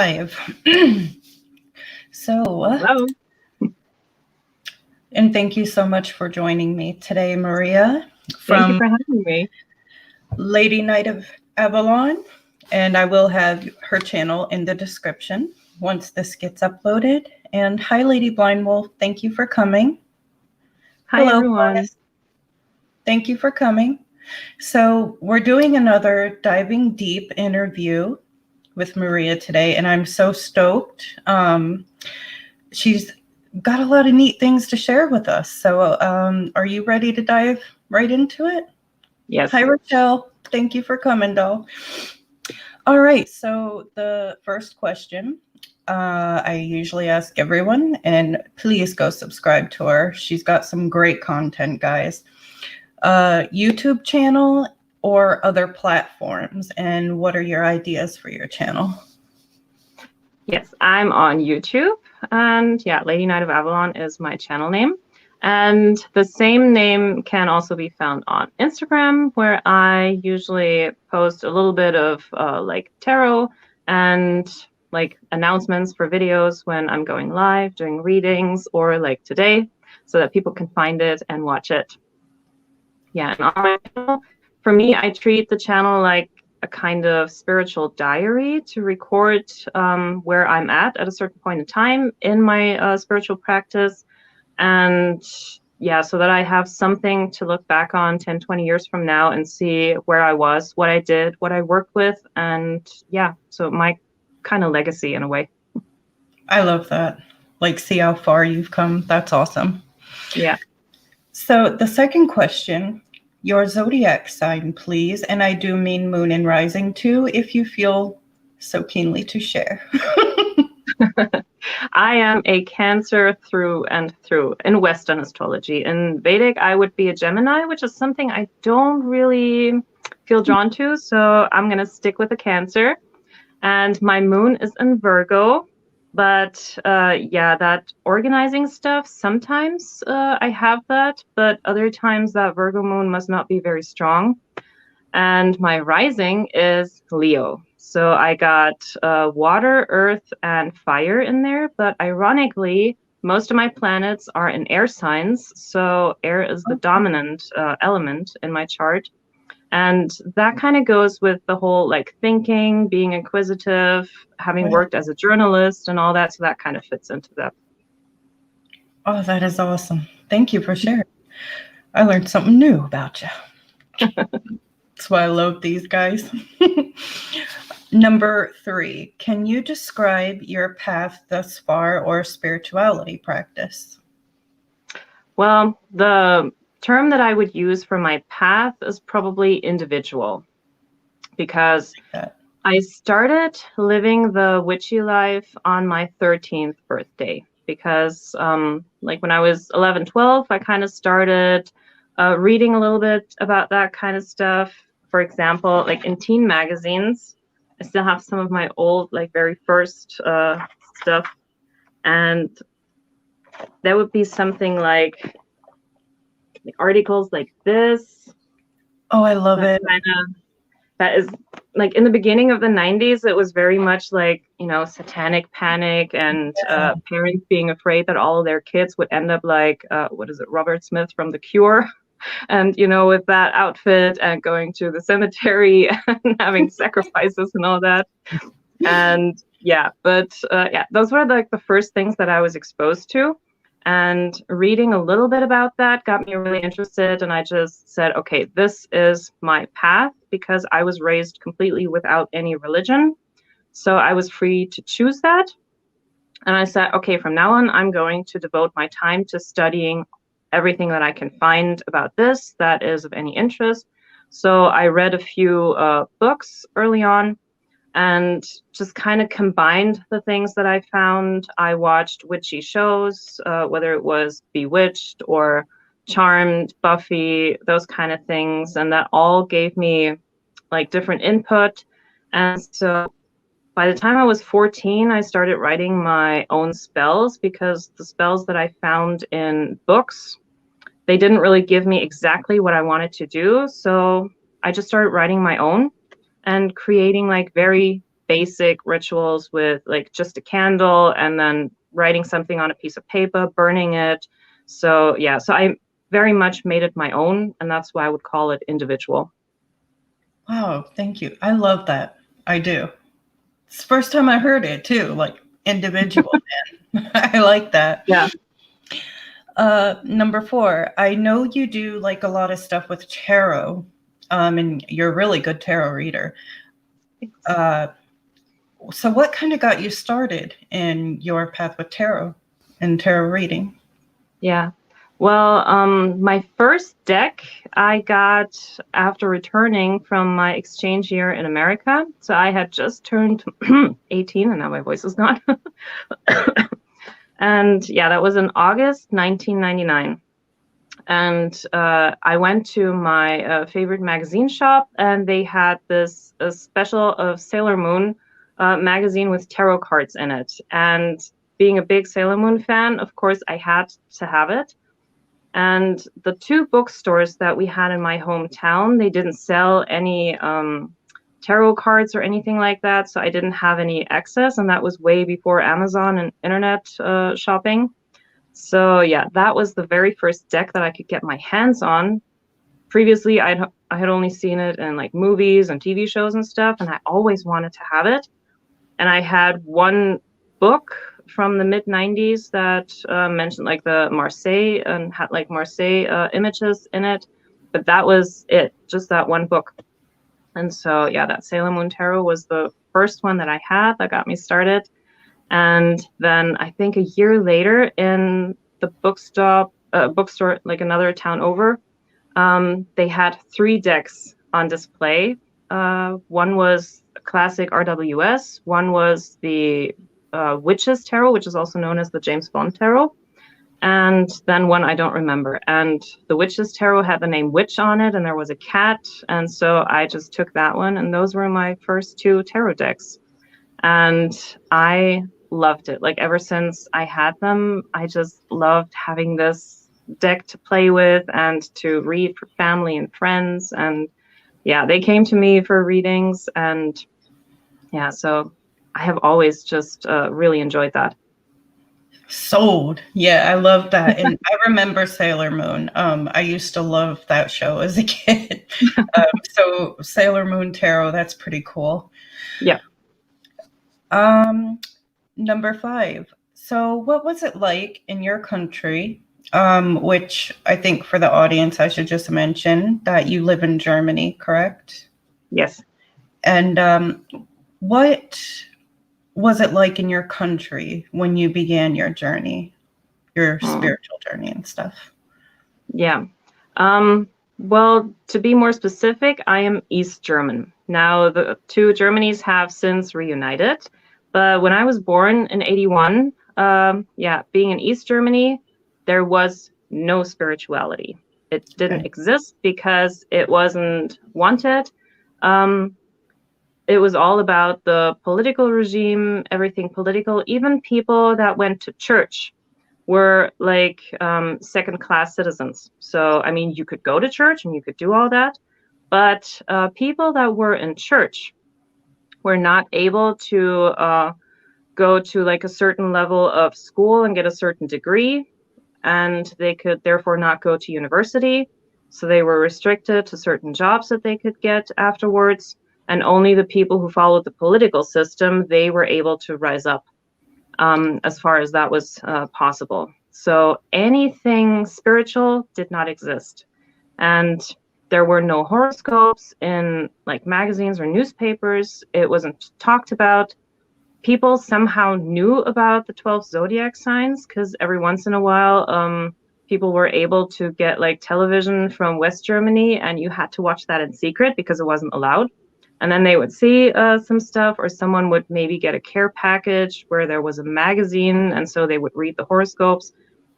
live. Hello. And thank you so much for joining me today, Maria, Thank you from for having me. LadyKnight of Avalon. And I will have her channel in the description once this gets uploaded. And hi, Lady Blind Wolf. Thank you for coming. Hi, Hello, everyone. Bonus. Thank you for coming. So we're doing another diving deep interview with Maria today, and I'm so stoked. She's got a lot of neat things to share with us. So are you ready to dive right into it? Yes. Hi, Rochelle. Thank you for coming, doll. All right. So the first question I usually ask everyone, and please go subscribe to her. She's got some great content, guys. YouTube channel or other platforms, and what are your ideas for your channel? Yes, I'm on YouTube, and yeah, Lady Knight of Avalon is my channel name. And the same name can also be found on Instagram, where I usually post a little bit of like tarot and like announcements for videos when I'm going live, doing readings, or like today, so that people can find it and watch it. Yeah, and on my channel, for me, I treat the channel like a kind of spiritual diary to record where I'm at a certain point in time in my spiritual practice. And yeah, so that I have something to look back on 10, 20 years from now and see where I was, what I did, what I worked with. And yeah, so my kind of legacy in a way. I love that. Like, see how far you've come. That's awesome. Yeah. So the second question, your zodiac sign, please. And I do mean moon and rising too, if you feel so keenly to share. I am a Cancer through and through in Western astrology. In Vedic, I would be a Gemini, which is something I don't really feel drawn to. So I'm going to stick with a Cancer. And my moon is in Virgo. But yeah, that organizing stuff, sometimes I have that. But other times that Virgo moon must not be very strong. And my rising is Leo. So I got water, earth, and fire in there. But ironically, most of my planets are in air signs. So air is the dominant element in my chart. And that kind of goes with the whole like thinking, being inquisitive, having worked as a journalist and all that. So that kind of fits into that. Oh, that is awesome. Thank you for sharing. I learned something new about you. That's why I love these guys. Number 3, can you describe your path thus far or spirituality practice? Well, the term that I would use for my path is probably individual, because I started living the witchy life on my 13th birthday. Because like when I was 11, 12, I kind of started reading a little bit about that kind of stuff. For example, like in teen magazines, I still have some of my old, like very first stuff. And there would be something like articles like this. Oh, I love it. That is like in the beginning of the 90s, it was very much like, you know, satanic panic and parents being afraid that all of their kids would end up like, what is it, Robert Smith from The Cure. And, you know, with that outfit and going to the cemetery and having sacrifices and all that. And yeah, but yeah, those were like the first things that I was exposed to. And reading a little bit about that got me really interested. And I just said, okay, this is my path, because I was raised completely without any religion. So I was free to choose that. And I said, okay, from now on, I'm going to devote my time to studying everything that I can find about this that is of any interest. So I read a few books early on, and just kind of combined the things that I found. I watched witchy shows, whether it was Bewitched or Charmed, Buffy, those kind of things. And that all gave me like different input. And so by the time I was 14, I started writing my own spells, because the spells that I found in books, they didn't really give me exactly what I wanted to do. So I just started writing my own and creating like very basic rituals with like just a candle and then writing something on a piece of paper, burning it. So yeah, so I very much made it my own, and that's why I would call it individual. Wow, thank you. I love that. I do. It's the first time I heard it too, like individual. Man. I like that. Yeah. Number 4, I know you do like a lot of stuff with tarot, and you're a really good tarot reader. So what kind of got you started in your path with tarot and tarot reading? Yeah. Well, my first deck I got after returning from my exchange year in America. So I had just turned 18, and now my voice is gone. And yeah, that was in August 1999. And I went to my favorite magazine shop, and they had this a special of Sailor Moon magazine with tarot cards in it. And being a big Sailor Moon fan, of course, I had to have it. And the 2 bookstores that we had in my hometown, they didn't sell any tarot cards or anything like that. So I didn't have any access. And that was way before Amazon and internet shopping. So yeah, that was the very first deck that I could get my hands on. Previously, I had only seen it in like movies and TV shows and stuff. And I always wanted to have it. And I had one book from the mid-90s that mentioned like the Marseille and had like Marseille images in it. But that was it, just that one book. And so, yeah, that Sailor Moon Tarot was the first one that I had that got me started. And then I think a year later in the bookstore, like another town over, they had 3 decks on display. One was classic RWS, one was the Witches Tarot, which is also known as the James Bond Tarot, and then one I don't remember. And the Witches Tarot had the name Witch on it, and there was a cat, and so I just took that one, and those were my first 2 tarot decks. And I loved it. Like ever since I had them, I just loved having this deck to play with and to read for family and friends. And yeah, they came to me for readings, and yeah, so I have always just really enjoyed that. Sold. Yeah, I love that. And I remember Sailor Moon. I used to love that show as a kid. So Sailor Moon Tarot, that's pretty cool. Yeah. Number 5. So what was it like in your country? Which I think for the audience, I should just mention that you live in Germany, correct? Yes. And what was it like in your country when you began your journey, your spiritual journey and stuff? Yeah. Well, to be more specific, I am East German. Now, the 2 Germanys have since reunited. But when I was born in 81, being in East Germany, there was no spirituality. It didn't exist because it wasn't wanted. It was all about the political regime, everything political. Even people that went to church were like second-class citizens. So, I mean, you could go to church and you could do all that, but people that were in church were not able to go to like a certain level of school and get a certain degree, and they could therefore not go to university. So they were restricted to certain jobs that they could get afterwards, and only the people who followed the political system, they were able to rise up as far as that was possible. So anything spiritual did not exist. And there were no horoscopes in like magazines or newspapers. It wasn't talked about. People somehow knew about the 12 zodiac signs because every once in a while, people were able to get like television from West Germany, and you had to watch that in secret because it wasn't allowed. And then they would see some stuff, or someone would maybe get a care package where there was a magazine, and so they would read the horoscopes.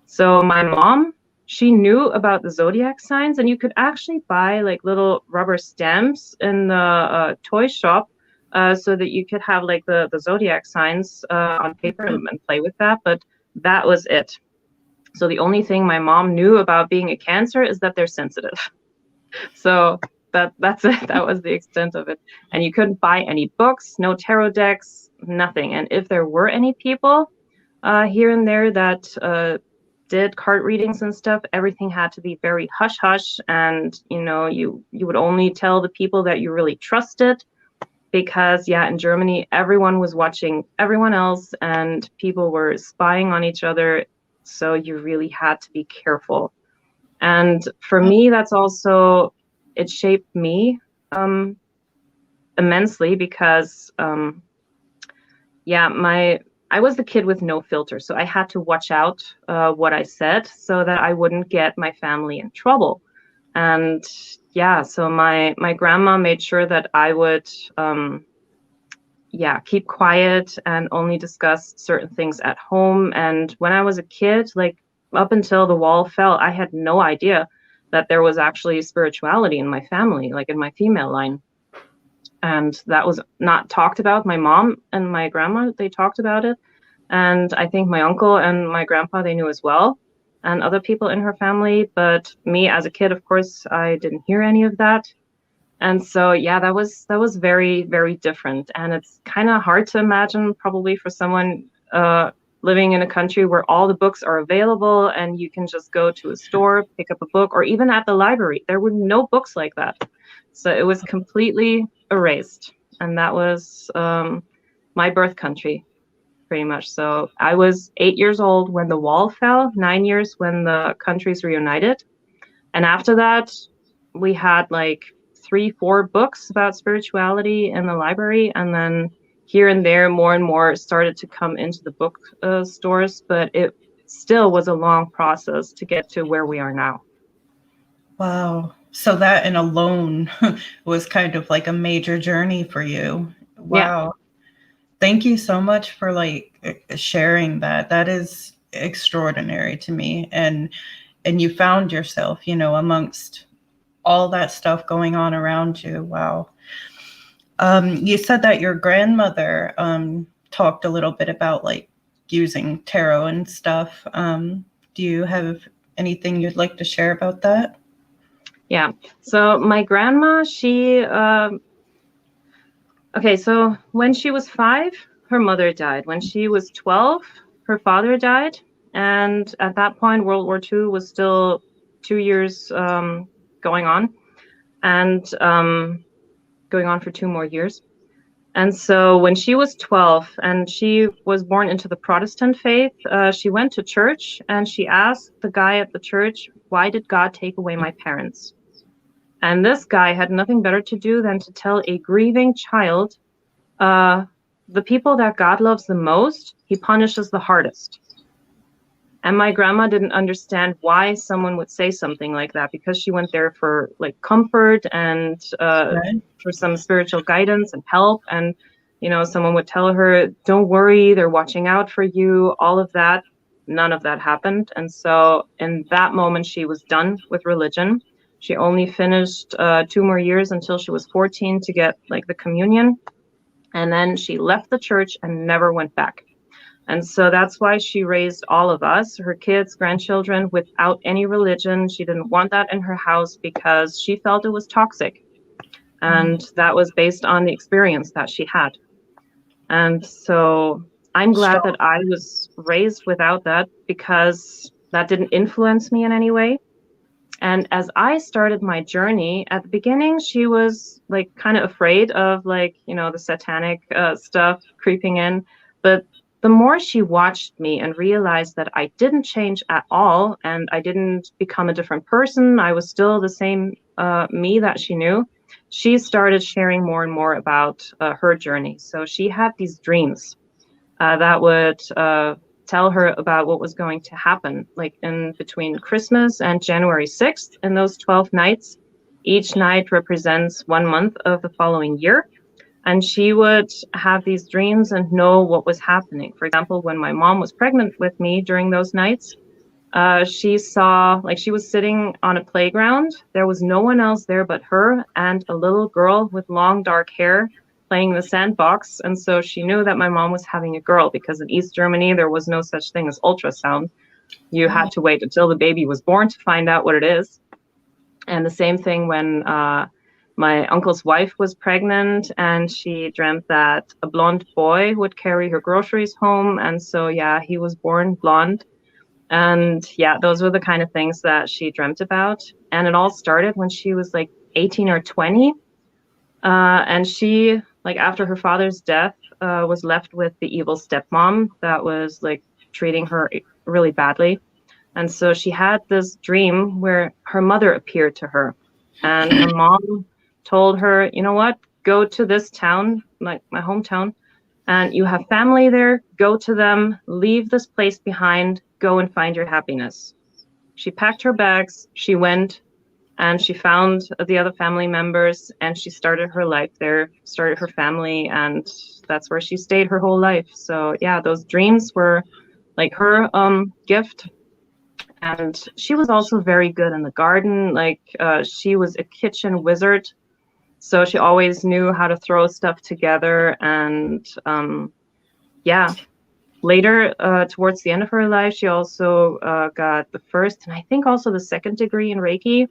So my mom, she knew about the zodiac signs, and you could actually buy like little rubber stamps in the toy shop so that you could have like the zodiac signs on paper and play with that. But that was it. So the only thing my mom knew about being a Cancer is that they're sensitive. So that's it. That was the extent of it. And you couldn't buy any books, no tarot decks, nothing. And if there were any people here and there that did card readings and stuff, everything had to be very hush hush, and you would only tell the people that you really trusted, because in Germany everyone was watching everyone else and people were spying on each other, so you really had to be careful. And for me, that's also, it shaped me immensely, because I was the kid with no filter, so I had to watch out what I said so that I wouldn't get my family in trouble. And so my grandma made sure that I would keep quiet and only discuss certain things at home. And when I was a kid, like up until the wall fell, I had no idea that there was actually spirituality in my family, like in my female line. And that was not talked about. My mom and my grandma, they talked about it. And I think my uncle and my grandpa, they knew as well, and other people in her family. But me as a kid, of course, I didn't hear any of that. And so, that was very, very different. And it's kind of hard to imagine, probably, for someone living in a country where all the books are available and you can just go to a store, pick up a book, or even at the library. There were no books like that. So it was completely erased. And that was my birth country, pretty much. So I was 8 years old when the wall fell, 9 years when the countries reunited. And after that, we had like 3-4 books about spirituality in the library. And then here and there, more and more started to come into the book stores. But it still was a long process to get to where we are now. Wow. So that in alone was kind of like a major journey for you. Wow. Yeah. Thank you so much for like sharing that. That is extraordinary to me. And you found yourself, amongst all that stuff going on around you. Wow. You said that your grandmother talked a little bit about like using tarot and stuff. Do you have anything you'd like to share about that? Yeah. So my grandma, she, so when she was 5, her mother died. When she was 12, her father died. And at that point, World War II was still 2 years going on, and going on for 2 more years. And so when she was 12 and she was born into the Protestant faith, she went to church and she asked the guy at the church, "Why did God take away my parents?" And this guy had nothing better to do than to tell a grieving child, the people that God loves the most, he punishes the hardest. And my grandma didn't understand why someone would say something like that, because she went there for like comfort and for some spiritual guidance and help. And, someone would tell her, "Don't worry, they're watching out for you," all of that. None of that happened. And so in that moment, she was done with religion. She only finished 2 more years until she was 14 to get like the communion. And then she left the church and never went back. And so that's why she raised all of us, her kids, grandchildren, without any religion. She didn't want that in her house because she felt it was toxic. And that was based on the experience that she had. And so I'm glad that I was raised without that, because that didn't influence me in any way. And as I started my journey, at the beginning, she was like kind of afraid of like, the satanic stuff creeping in. But the more she watched me and realized that I didn't change at all and I didn't become a different person, I was still the same me that she knew, she started sharing more and more about her journey. So she had these dreams that would tell her about what was going to happen, like in between Christmas and January 6th, in those 12 nights. Each night represents 1 month of the following year. And she would have these dreams and know what was happening. For example, when my mom was pregnant with me during those nights, she saw, like, she was sitting on a playground. There was no one else there but her and a little girl with long dark hair playing in the sandbox. And so she knew that my mom was having a girl, because in East Germany, there was no such thing as ultrasound. You had to wait until the baby was born to find out what it is. And the same thing when my uncle's wife was pregnant, and she dreamt that a blonde boy would carry her groceries home. And so, yeah, he was born blonde. And yeah, those were the kind of things that she dreamt about. And it all started when she was like 18 or 20. And she, like, after her father's death, was left with the evil stepmom that was like treating her really badly. And so she had this dream where her mother appeared to her, and her mom told her, you know what, go to this town, like my hometown, and you have family there, go to them, leave this place behind, go and find your happiness. She packed her bags, she went, and she found the other family members, and she started her life there, started her family, and that's where she stayed her whole life. So yeah, those dreams were like her gift. And she was also very good in the garden. Like she was a kitchen wizard, so she always knew how to throw stuff together. And yeah, later, towards the end of her life, she also got the first and I think also the second degree in Reiki.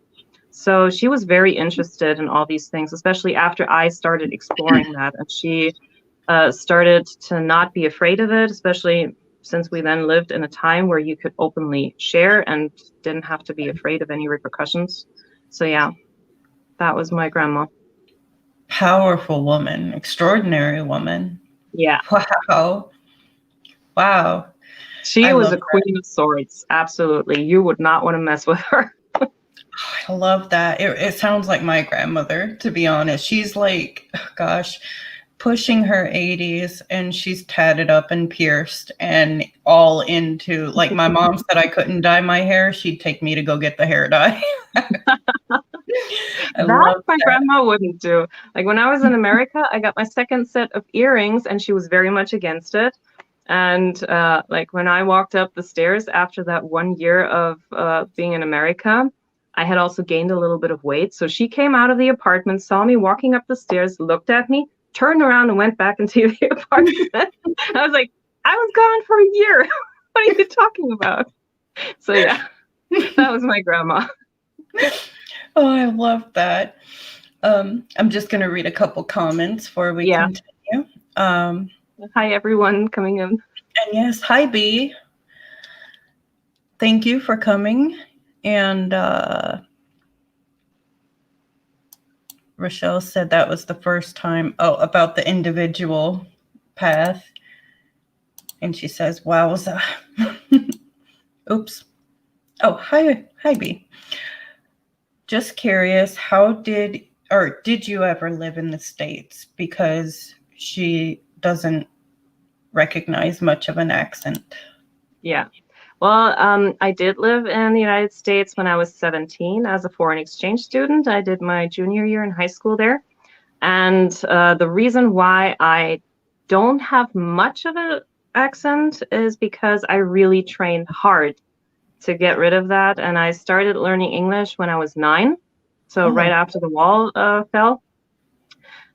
So she was very interested in all these things, especially after I started exploring that. And she started to not be afraid of it, especially since we then lived in a time where you could openly share and didn't have to be afraid of any repercussions. So yeah, that was my grandma. Powerful woman, extraordinary woman. Yeah. Wow. Wow. She was a queen of swords. Absolutely. You would not want to mess with her. I love that. It sounds like my grandmother, to be honest. She's like, gosh, pushing her 80s, and she's tatted up and pierced and all into, like, my mom said I couldn't dye my hair. She'd take me to go get the hair dye. That my grandma wouldn't do. Like when I was in America, I got my second set of earrings, and she was very much against it. And like when I walked up the stairs after that 1 year of being in America, I had also gained a little bit of weight. So she came out of the apartment, saw me walking up the stairs, looked at me, turned around and went back into the apartment. I was like, I was gone for a year. What are you talking about? So yeah, that was my grandma. Oh, I love that. I'm just going to read a couple comments before we continue. Hi, everyone coming in. And yes, hi, B. Thank you for coming. And Rochelle said that was the first time. Oh, about the individual path. And she says, wowza. Oops. Oh, hi, B. Just curious, did you ever live in the States? Because she doesn't recognize much of an accent. Yeah. Well, I did live in the United States when I was 17 as a foreign exchange student. I did my junior year in high school there. And the reason why I don't have much of an accent is because I really trained hard to get rid of that. And I started learning English when I was 9. So right after the wall fell.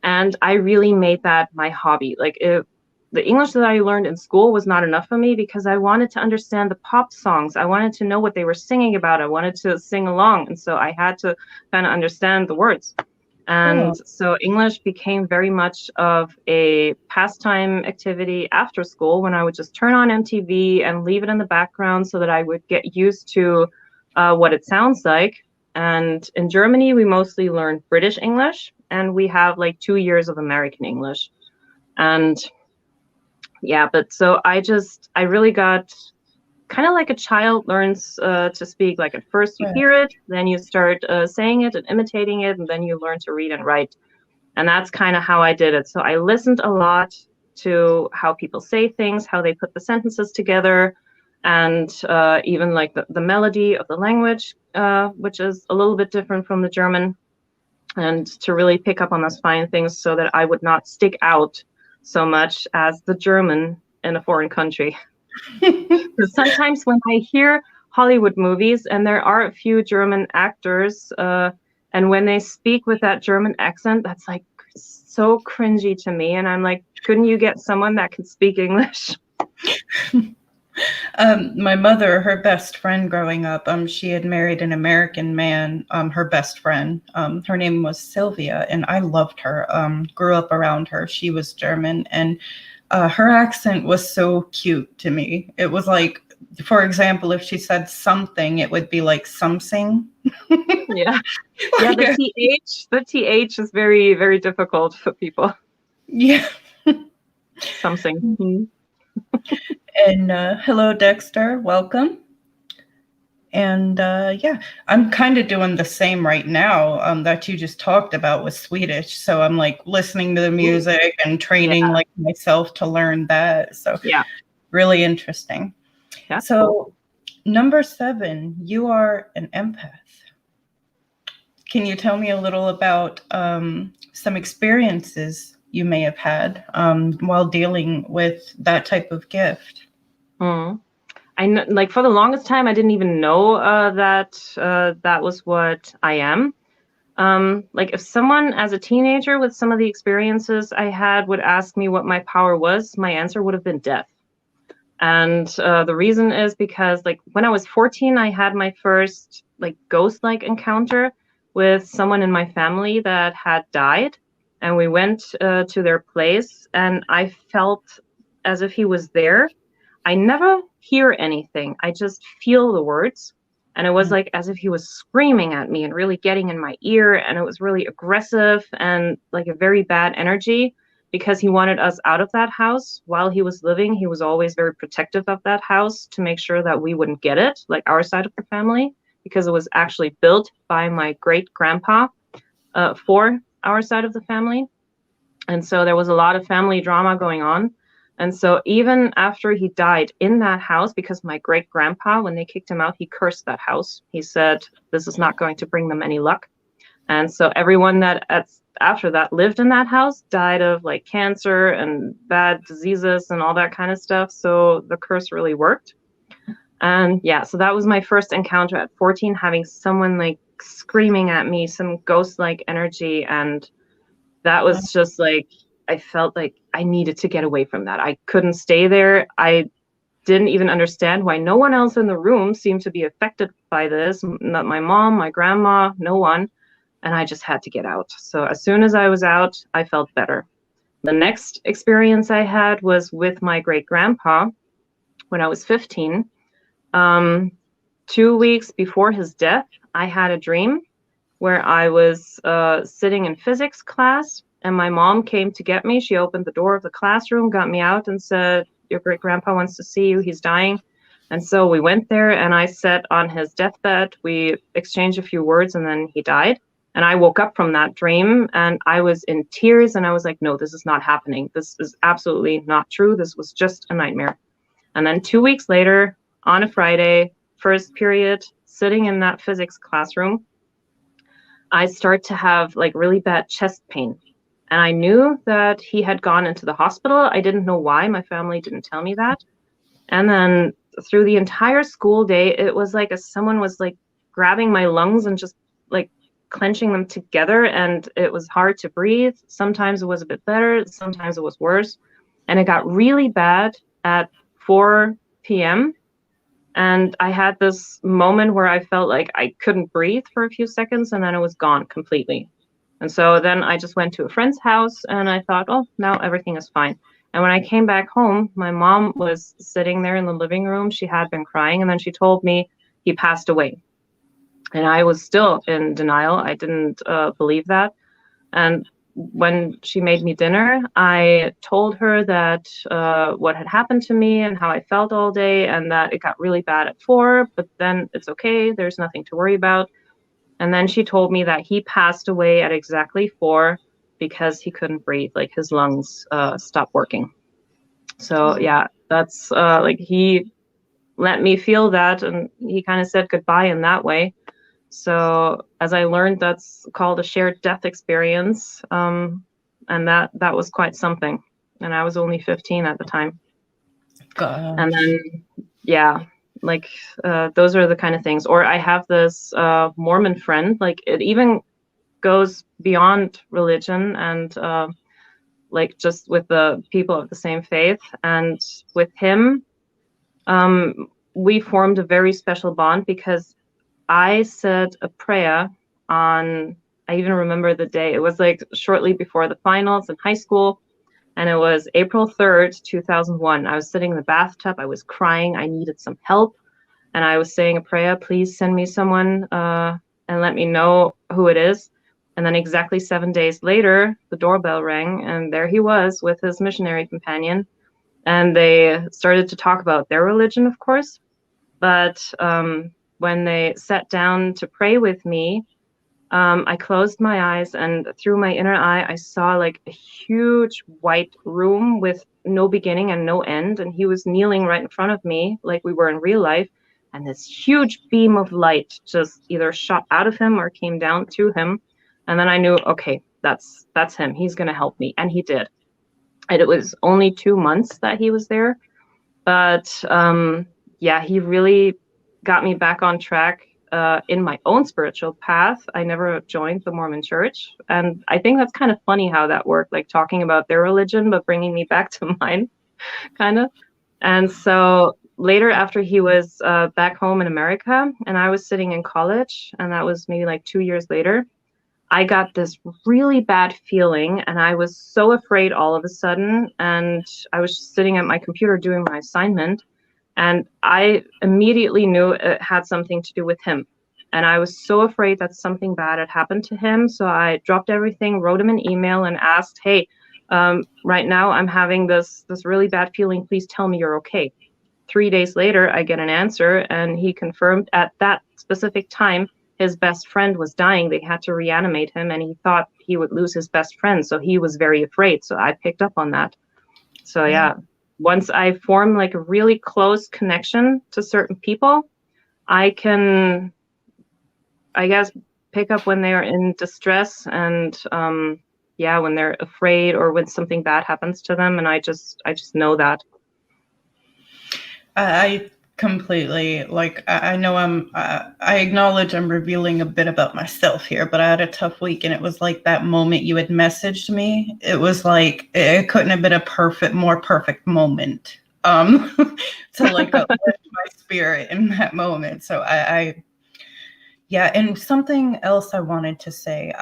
And I really made that my hobby. Like the English that I learned in school was not enough for me because I wanted to understand the pop songs. I wanted to know what they were singing about. I wanted to sing along. And so I had to kind of understand the words. And so English became very much of a pastime activity after school when I would just turn on MTV and leave it in the background so that I would get used to what it sounds like. And in Germany, we mostly learn British English, and we have like 2 years of American English. And yeah, but so I really got kind of like a child learns to speak. Like at first you hear it, then you start saying it and imitating it, and then you learn to read and write. And that's kind of how I did it. So I listened a lot to how people say things, how they put the sentences together, and even like the melody of the language, which is a little bit different from the German, and to really pick up on those fine things so that I would not stick out so much as the German in a foreign country. Because sometimes when I hear Hollywood movies and there are a few German actors, and when they speak with that German accent, that's like so cringy to me. And I'm like, couldn't you get someone that can speak English? My mother, her best friend growing up, she had married an American man, her best friend. Her name was Sylvia, and I loved her. Grew up around her. She was German, and her accent was so cute to me. It was like, for example, if she said something, it would be like something. Yeah. Yeah, the th is very, very difficult for people. Yeah. Something. Mhm. And hello, Dexter. Welcome. And yeah, I'm kind of doing the same right now that you just talked about with Swedish. So I'm like listening to the music and training Yeah. like myself to learn that. So Yeah. really interesting. Yeah. So number 7, you are an empath. Can you tell me a little about some experiences you may have had while dealing with that type of gift? Mm. I know, like for the longest time, I didn't even know that was what I am. Like if someone as a teenager with some of the experiences I had would ask me what my power was, my answer would have been death. And the reason is because like when I was 14, I had my first like ghost-like encounter with someone in my family that had died. And we went to their place and I felt as if he was there. I never hear anything. I just feel the words. And it was like as if he was screaming at me and really getting in my ear. And it was really aggressive and like a very bad energy because he wanted us out of that house while he was living. He was always very protective of that house to make sure that we wouldn't get it, like our side of the family, because it was actually built by my great grandpa for our side of the family. And so there was a lot of family drama going on. And so even after he died in that house, because my great grandpa, when they kicked him out, he cursed that house. He said, this is not going to bring them any luck. And so everyone that after that lived in that house died of like cancer and bad diseases and all that kind of stuff. So the curse really worked. And yeah, so that was my first encounter at 14, having someone like screaming at me, some ghost-like energy. And that was just like, I felt like I needed to get away from that. I couldn't stay there. I didn't even understand why no one else in the room seemed to be affected by this. Not my mom, my grandma, no one. And I just had to get out. So as soon as I was out, I felt better. The next experience I had was with my great grandpa when I was 15. 2 weeks before his death, I had a dream where I was sitting in physics class and my mom came to get me. She opened the door of the classroom, got me out and said, your great grandpa wants to see you. He's dying. And so we went there and I sat on his deathbed. We exchanged a few words and then he died. And I woke up from that dream and I was in tears and I was like, no, this is not happening. This is absolutely not true. This was just a nightmare. And then 2 weeks later, on a Friday, first period, sitting in that physics classroom, I start to have like really bad chest pain. And I knew that he had gone into the hospital. I didn't know why. My family didn't tell me that. And then through the entire school day, it was like as someone was like grabbing my lungs and just like clenching them together. And it was hard to breathe. Sometimes it was a bit better. Sometimes it was worse. And it got really bad at 4 p.m. And I had this moment where I felt like I couldn't breathe for a few seconds and then it was gone completely. And so then I just went to a friend's house and I thought, oh, now everything is fine. And when I came back home, my mom was sitting there in the living room. She had been crying and then she told me he passed away. And I was still in denial. I didn't believe that. And when she made me dinner, I told her that what had happened to me and how I felt all day and that it got really bad at 4, but then it's okay. There's nothing to worry about. And then she told me that he passed away at exactly 4 because he couldn't breathe, like his lungs stopped working. So yeah, that's like he let me feel that and he kind of said goodbye in that way. So as I learned, that's called a shared death experience. And that was quite something. And I was only 15 at the time. Gosh. And then, yeah, like those are the kind of things. Or I have this Mormon friend, like it even goes beyond religion and like just with the people of the same faith. And with him, We formed a very special bond because I said a prayer on, I even remember the day. It was like shortly before the finals in high school, and it was April 3rd, 2001. I was sitting in the bathtub. I was crying. I needed some help. And I was saying a prayer, please send me someone and let me know who it is. And then exactly 7 days later, the doorbell rang, and there he was with his missionary companion. And they started to talk about their religion, of course. But when they sat down to pray with me, I closed my eyes, and through my inner eye, I saw like a huge white room with no beginning and no end. And he was kneeling right in front of me, like we were in real life. And this huge beam of light just either shot out of him or came down to him. And then I knew, okay, that's him. He's going to help me. And he did. And it was only 2 months that he was there. But yeah, he really got me back on track in my own spiritual path. I never joined the Mormon church. And I think that's kind of funny how that worked, like talking about their religion, but bringing me back to mine, kind of. And so later, after he was back home in America and I was sitting in college, and that was maybe like 2 years later, I got this really bad feeling and I was so afraid all of a sudden. And I was just sitting at my computer doing my assignment. And I immediately knew it had something to do with him. And I was so afraid that something bad had happened to him. So I dropped everything, wrote him an email and asked, hey, right now I'm having this really bad feeling. Please tell me you're okay. 3 days later, I get an answer, and he confirmed at that specific time his best friend was dying. They had to reanimate him, and he thought he would lose his best friend. So he was very afraid. So I picked up on that. So yeah, once I form like a really close connection to certain people, I can, I guess, pick up when they are in distress and yeah, when they're afraid or when something bad happens to them. And I just know that. I completely like. I know I acknowledge I'm revealing a bit about myself here, but I had a tough week, and it was like that moment you had messaged me. It was like it couldn't have been a more perfect moment to like uplift my spirit in that moment. So I yeah, and something else I wanted to say,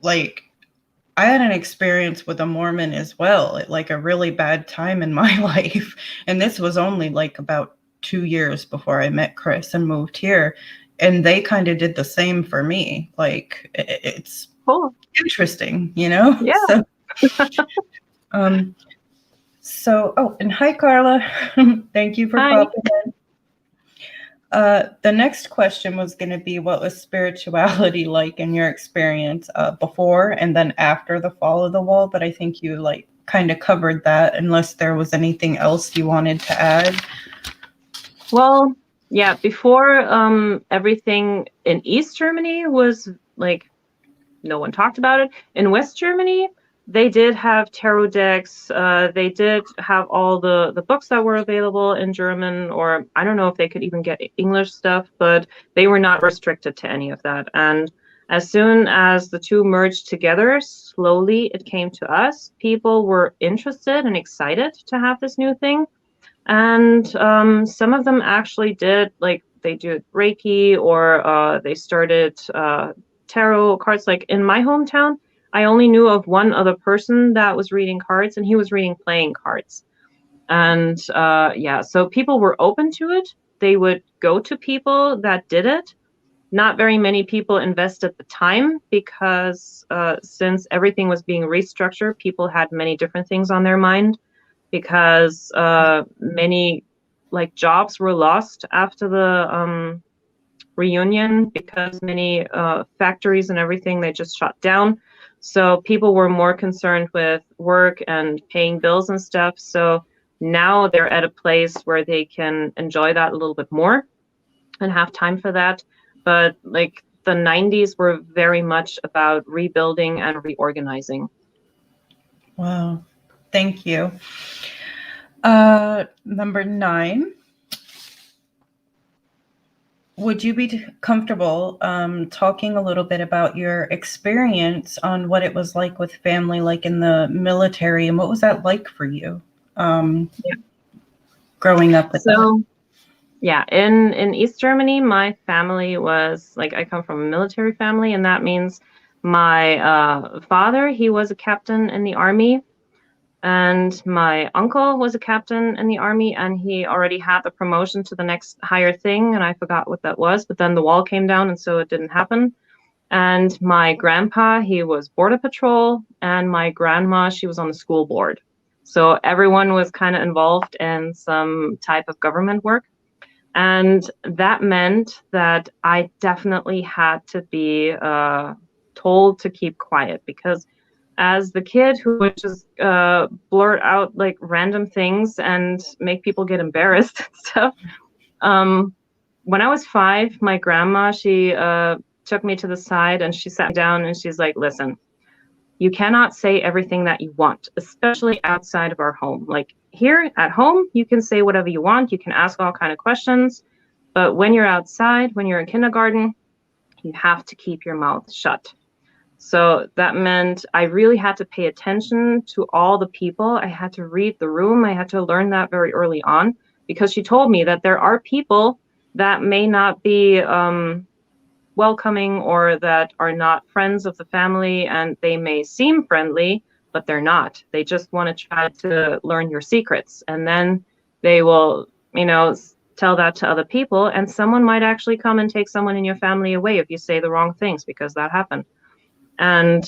like I had an experience with a Mormon as well at like a really bad time in my life. And this was only like about 2 years before I met Chris and moved here. And they kind of did the same for me. Like it's Cool. interesting, you know? Yeah. Oh, and hi, Carla. Thank you for Hi. popping in. The next question was going to be, what was spirituality like in your experience before and then after the fall of the wall? But I think you like kind of covered that, unless there was anything else you wanted to add. Well, yeah, before everything in East Germany was like, no one talked about it. In West Germany, they did have tarot decks. They did have all the books that were available in German, or I don't know if they could even get English stuff, but they were not restricted to any of that. And as soon as the two merged together, slowly it came to us. People were interested and excited to have this new thing. And some of them actually did, like, they do Reiki, or they started tarot cards. Like in my hometown, I only knew of one other person that was reading cards, and he was reading playing cards. And yeah, so people were open to it. They would go to people that did it. Not very many people invested the time because since everything was being restructured, people had many different things on their mind, because many like jobs were lost after the reunion, because many factories and everything, they just shut down. So people were more concerned with work and paying bills and stuff. So now they're at a place where they can enjoy that a little bit more and have time for that. But like the 90s were very much about rebuilding and reorganizing. Wow. Thank you. Number 9. Would you be comfortable talking a little bit about your experience on what it was like with family, like in the military, and what was that like for you? Yeah. growing up with that? So yeah, in East Germany, my family was like, I come from a military family, and that means my father, he was a captain in the army, and my uncle was a captain in the army, and he already had the promotion to the next higher thing, and I forgot what that was, but then the wall came down, and so it didn't happen. And my grandpa, he was border patrol, and my grandma, she was on the school board. So everyone was kind of involved in some type of government work. And that meant that I definitely had to be told to keep quiet, because as the kid who would just blurt out like random things and make people get embarrassed and stuff, when I was 5, my grandma, she took me to the side and she sat me down and she's like, listen, you cannot say everything that you want, especially outside of our home. Like here at home, you can say whatever you want. You can ask all kind of questions. But when you're outside, when you're in kindergarten, you have to keep your mouth shut. So that meant I really had to pay attention to all the people. I had to read the room. I had to learn that very early on, because she told me that there are people that may not be welcoming, or that are not friends of the family, and they may seem friendly, but they're not. They just want to try to learn your secrets, and then they will, tell that to other people, and someone might actually come and take someone in your family away if you say the wrong things, because that happened. And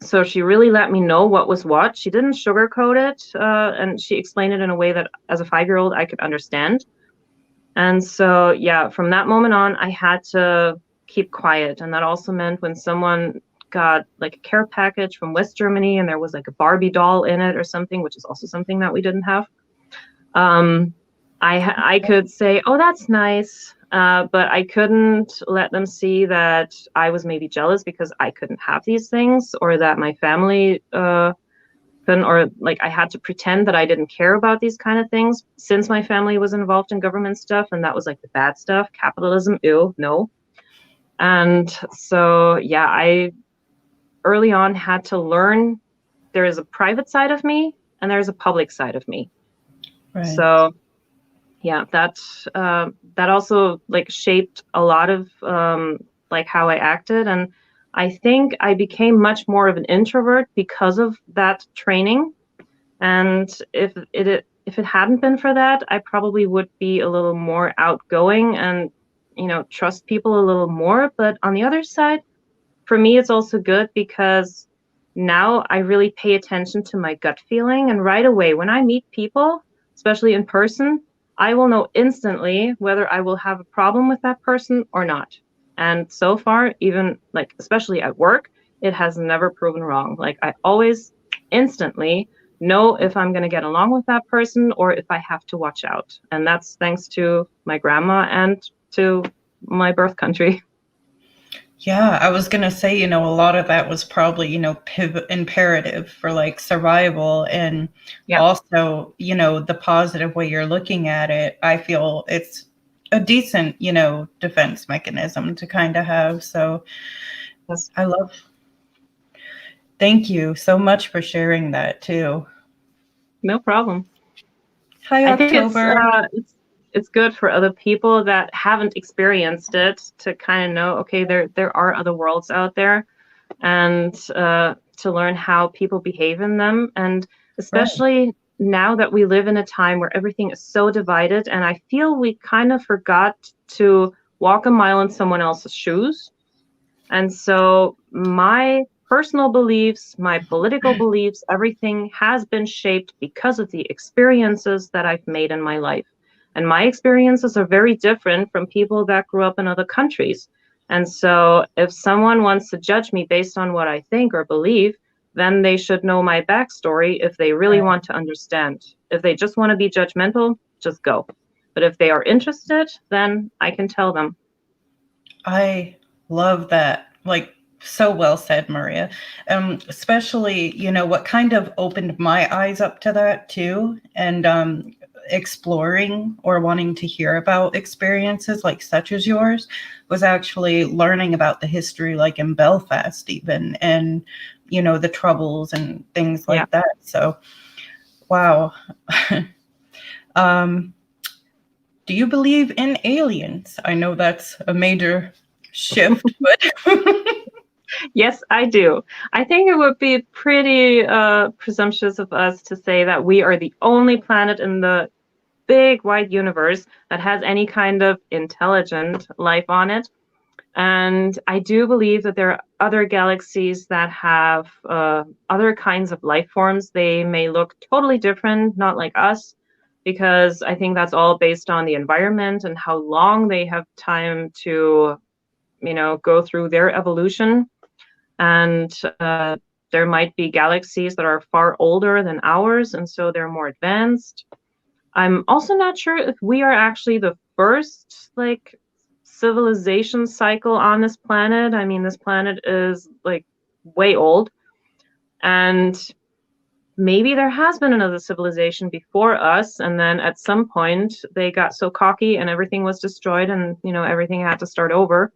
so she really let me know what was what. She didn't sugarcoat it, and she explained it in a way that as a 5-year-old I could understand. And so, yeah, from that moment on, I had to keep quiet. And that also meant when someone got like a care package from West Germany and there was like a Barbie doll in it or something, which is also something that we didn't have, I could say, oh, that's nice. But I couldn't let them see that I was maybe jealous because I couldn't have these things, or that my family couldn't, or like I had to pretend that I didn't care about these kind of things, since my family was involved in government stuff, and that was like the bad stuff, capitalism, ew, no. And so, yeah, I early on had to learn there is a private side of me and there's a public side of me. Right. So yeah, that also like shaped a lot of like how I acted. And I think I became much more of an introvert because of that training. And if it hadn't been for that, I probably would be a little more outgoing and, trust people a little more. But on the other side, for me, it's also good because now I really pay attention to my gut feeling. And right away, when I meet people, especially in person, I will know instantly whether I will have a problem with that person or not. And so far, even like, especially at work, it has never proven wrong. Like I always instantly know if I'm going to get along with that person or if I have to watch out. And that's thanks to my grandma and to my birth country. Yeah, I was gonna say, a lot of that was probably, imperative for like survival, and Yeah. also, the positive way you're looking at it. I feel it's a decent, defense mechanism to kind of have. So Yes. Thank you so much for sharing that too. No problem. Hi, I think October. it's good for other people that haven't experienced it to kind of know, okay, there are other worlds out there, and to learn how people behave in them. And especially now that we live in a time where everything is so divided, and I feel we kind of forgot to walk a mile in someone else's shoes. And so my personal beliefs, my political beliefs, everything has been shaped because of the experiences that I've made in my life. And my experiences are very different from people that grew up in other countries. And so if someone wants to judge me based on what I think or believe, then they should know my backstory if they really want to understand. If they just want to be judgmental, just go. But if they are interested, then I can tell them. I love that. Like, so well said, Maria. Especially, what kind of opened my eyes up to that too. And exploring or wanting to hear about experiences like such as yours was actually learning about the history, like in Belfast even, and, the troubles and things like that. So, wow. Um, do you believe in aliens? I know that's a major shift, but Yes, I do. I think it would be pretty presumptuous of us to say that we are the only planet in the big wide universe that has any kind of intelligent life on it. And I do believe that there are other galaxies that have other kinds of life forms. They may look totally different, not like us, because I think that's all based on the environment and how long they have time to, go through their evolution. And there might be galaxies that are far older than ours, and so they're more advanced. I'm also not sure if we are actually the first like civilization cycle on this planet. I mean, this planet is like way old, and maybe there has been another civilization before us, and then at some point they got so cocky and everything was destroyed, and everything had to start over.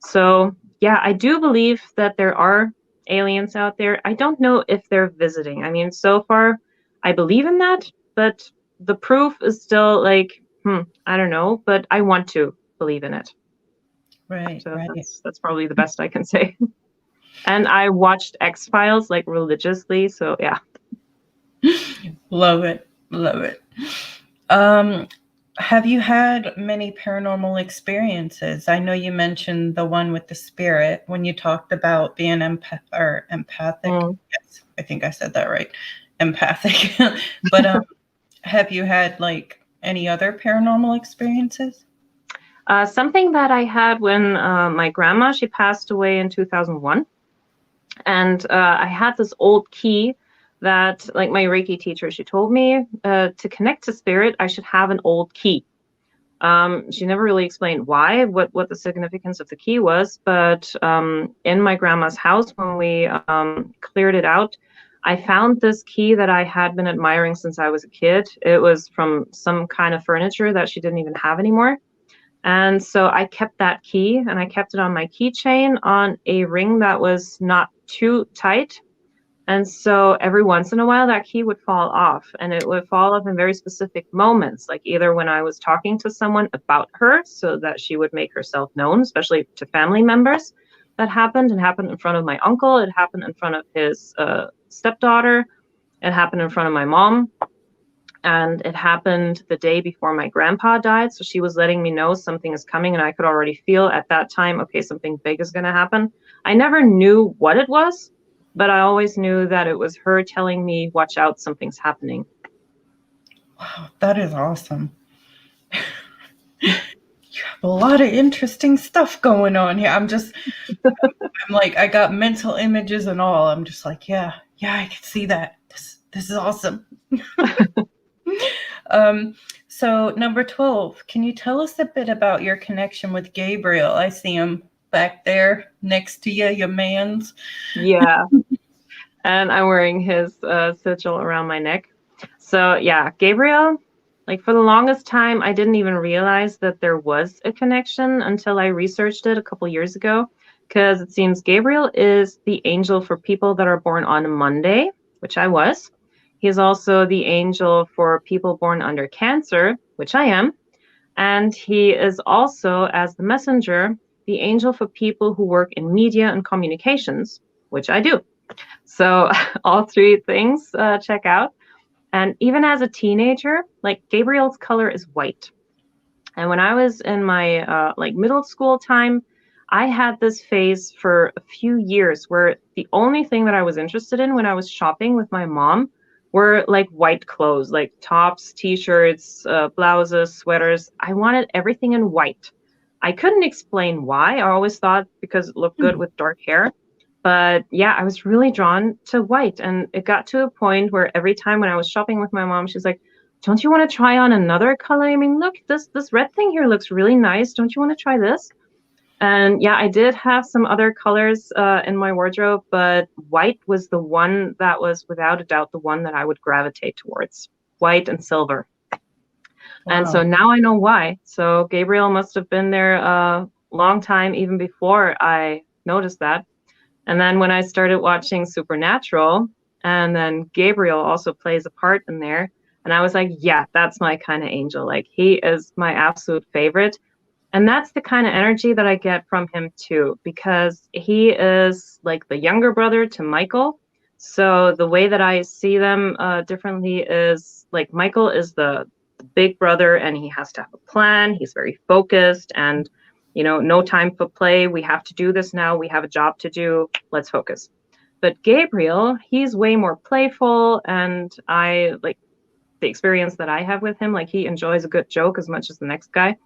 So yeah, I do believe that there are aliens out there. I don't know if they're visiting. I mean, so far I believe in that, but the proof is still like, I don't know, but I want to believe in it. right, So right. that's probably the best I can say. And I watched X-Files like religiously, so yeah. Love it, love it. Um, have you had many paranormal experiences? I know you mentioned the one with the spirit when you talked about being empathic. Mm. Yes, I think I said that right. Empathic. But have you had like any other paranormal experiences? Something that I had when my grandma, she passed away in 2001. And I had this old key that, like my Reiki teacher, she told me to connect to spirit, I should have an old key. She never really explained why, what the significance of the key was, but in my grandma's house, when we cleared it out, I found this key that I had been admiring since I was a kid. It was from some kind of furniture that she didn't even have anymore. And so I kept that key and I kept it on my keychain on a ring that was not too tight. And so every once in a while, that key would fall off, and it would fall off in very specific moments, like either when I was talking to someone about her so that she would make herself known, especially to family members. That happened. It happened in front of my uncle. It happened in front of his stepdaughter. It happened in front of my mom. And it happened the day before my grandpa died. So she was letting me know something is coming, and I could already feel at that time, okay, something big is going to happen. I never knew what it was, but I always knew that it was her telling me, watch out, something's happening. Wow, that is awesome. You have a lot of interesting stuff going on here. I'm like, I got mental images and all. I'm just like, yeah, I can see that. This is awesome. So number 12, can you tell us a bit about your connection with Gabriel? I see him back there next to you, your man's. Yeah. And I'm wearing his sigil around my neck. So yeah, Gabriel, like for the longest time, I didn't even realize that there was a connection until I researched it a couple years ago, because it seems Gabriel is the angel for people that are born on Monday, which I was. He's also the angel for people born under Cancer, which I am. And he is also, as the messenger, the angel for people who work in media and communications, which I do. So all three things check out. And even as a teenager, like Gabriel's color is white. And when I was in my like middle school time, I had this phase for a few years where the only thing that I was interested in when I was shopping with my mom were like white clothes, like tops, t-shirts, blouses, sweaters. I wanted everything in white. I couldn't explain why. I always thought because it looked good with dark hair. But yeah, I was really drawn to white. And it got to a point where every time when I was shopping with my mom, she's like, don't you want to try on another color? I mean, look, this red thing here looks really nice. Don't you want to try this? And yeah, I did have some other colors in my wardrobe, but white was the one that was without a doubt the one that I would gravitate towards. White and silver. Wow. And so now I know why. So Gabriel must have been there a long time, even before I noticed that. And then when I started watching Supernatural, and then Gabriel also plays a part in there, And I was like, yeah, that's my kind of angel. Like, he is my absolute favorite. And that's the kind of energy that I get from him too, because he is like the younger brother to Michael. So the way that I see them differently is like Michael is the big brother and he has to have a plan. He's very focused and, you know, no time for play. We have to do this now. We have a job to do. Let's focus. But Gabriel, he's way more playful, and I like the experience that I have with him. Like, he enjoys a good joke as much as the next guy,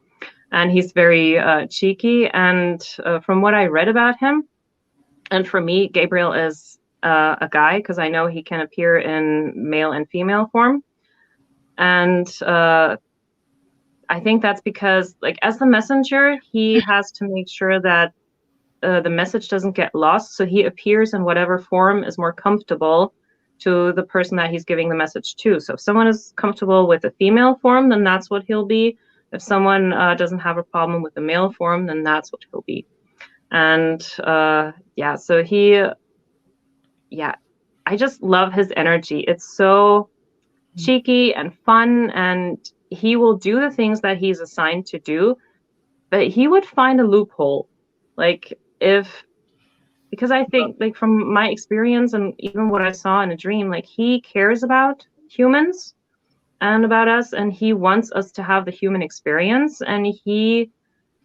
and he's very cheeky. And from what I read about him, and for me, Gabriel is a guy because I know he can appear in male and female form. And I think that's because, like, as the messenger, he has to make sure that the message doesn't get lost. So he appears in whatever form is more comfortable to the person that he's giving the message to. So if someone is comfortable with a female form, then that's what he'll be. If someone doesn't have a problem with the male form, then that's what he'll be. And yeah, so I just love his energy. It's so cheeky and fun, and he will do the things that he's assigned to do, but he would find a loophole. Like, because I think, like, from my experience and even what I saw in a dream, like, he cares about humans and about us, and he wants us to have the human experience. And he,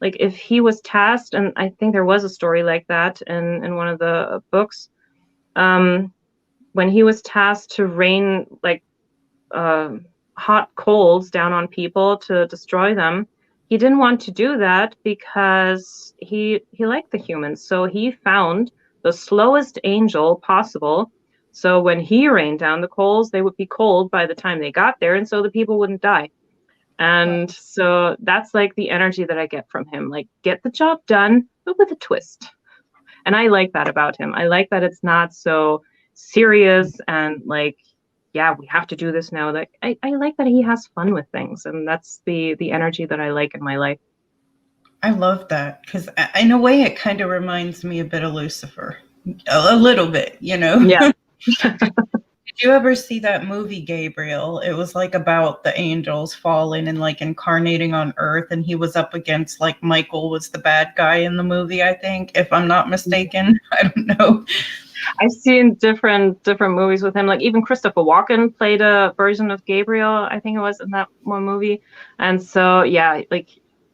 like, if he was tasked, and I think there was a story like that in one of the books, when he was tasked to rain like hot coals down on people to destroy them, he didn't want to do that because he liked the humans. So he found the slowest angel possible. So when he rained down the coals, they would be cold by the time they got there, and so the people wouldn't die. And so that's like the energy that I get from him. Like, get the job done, but with a twist. And I like that about him. I like that it's not so serious and like, yeah, we have to do this now. Like, I like that he has fun with things, and that's the energy that I like in my life. I love that because in a way it kind of reminds me a bit of Lucifer, a little bit, you know. Yeah. Did you ever see that movie Gabriel? It was like about the angels falling and like incarnating on Earth, and he was up against, like, Michael was the bad guy in the movie, I think, if I'm not mistaken. I don't know. I've seen different movies with him. Like, even Christopher Walken played a version of Gabriel, I think it was, in that one movie. And so, yeah, like,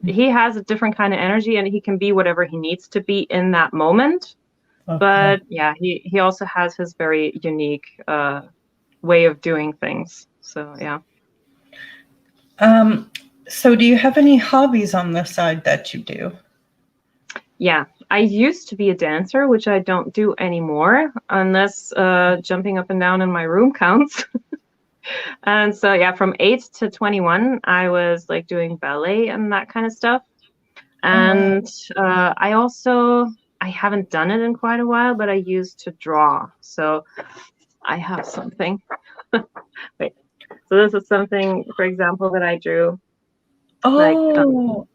he has a different kind of energy, and he can be whatever he needs to be in that moment. Okay. But yeah, he also has his very unique way of doing things. So yeah. So do you have any hobbies on the side that you do? Yeah, I used to be a dancer, which I don't do anymore, unless jumping up and down in my room counts. And so, yeah, from 8 to 21, I was like doing ballet and that kind of stuff. And I haven't done it in quite a while, but I used to draw. So I have something. Wait, so this is something, for example, that I drew. Oh,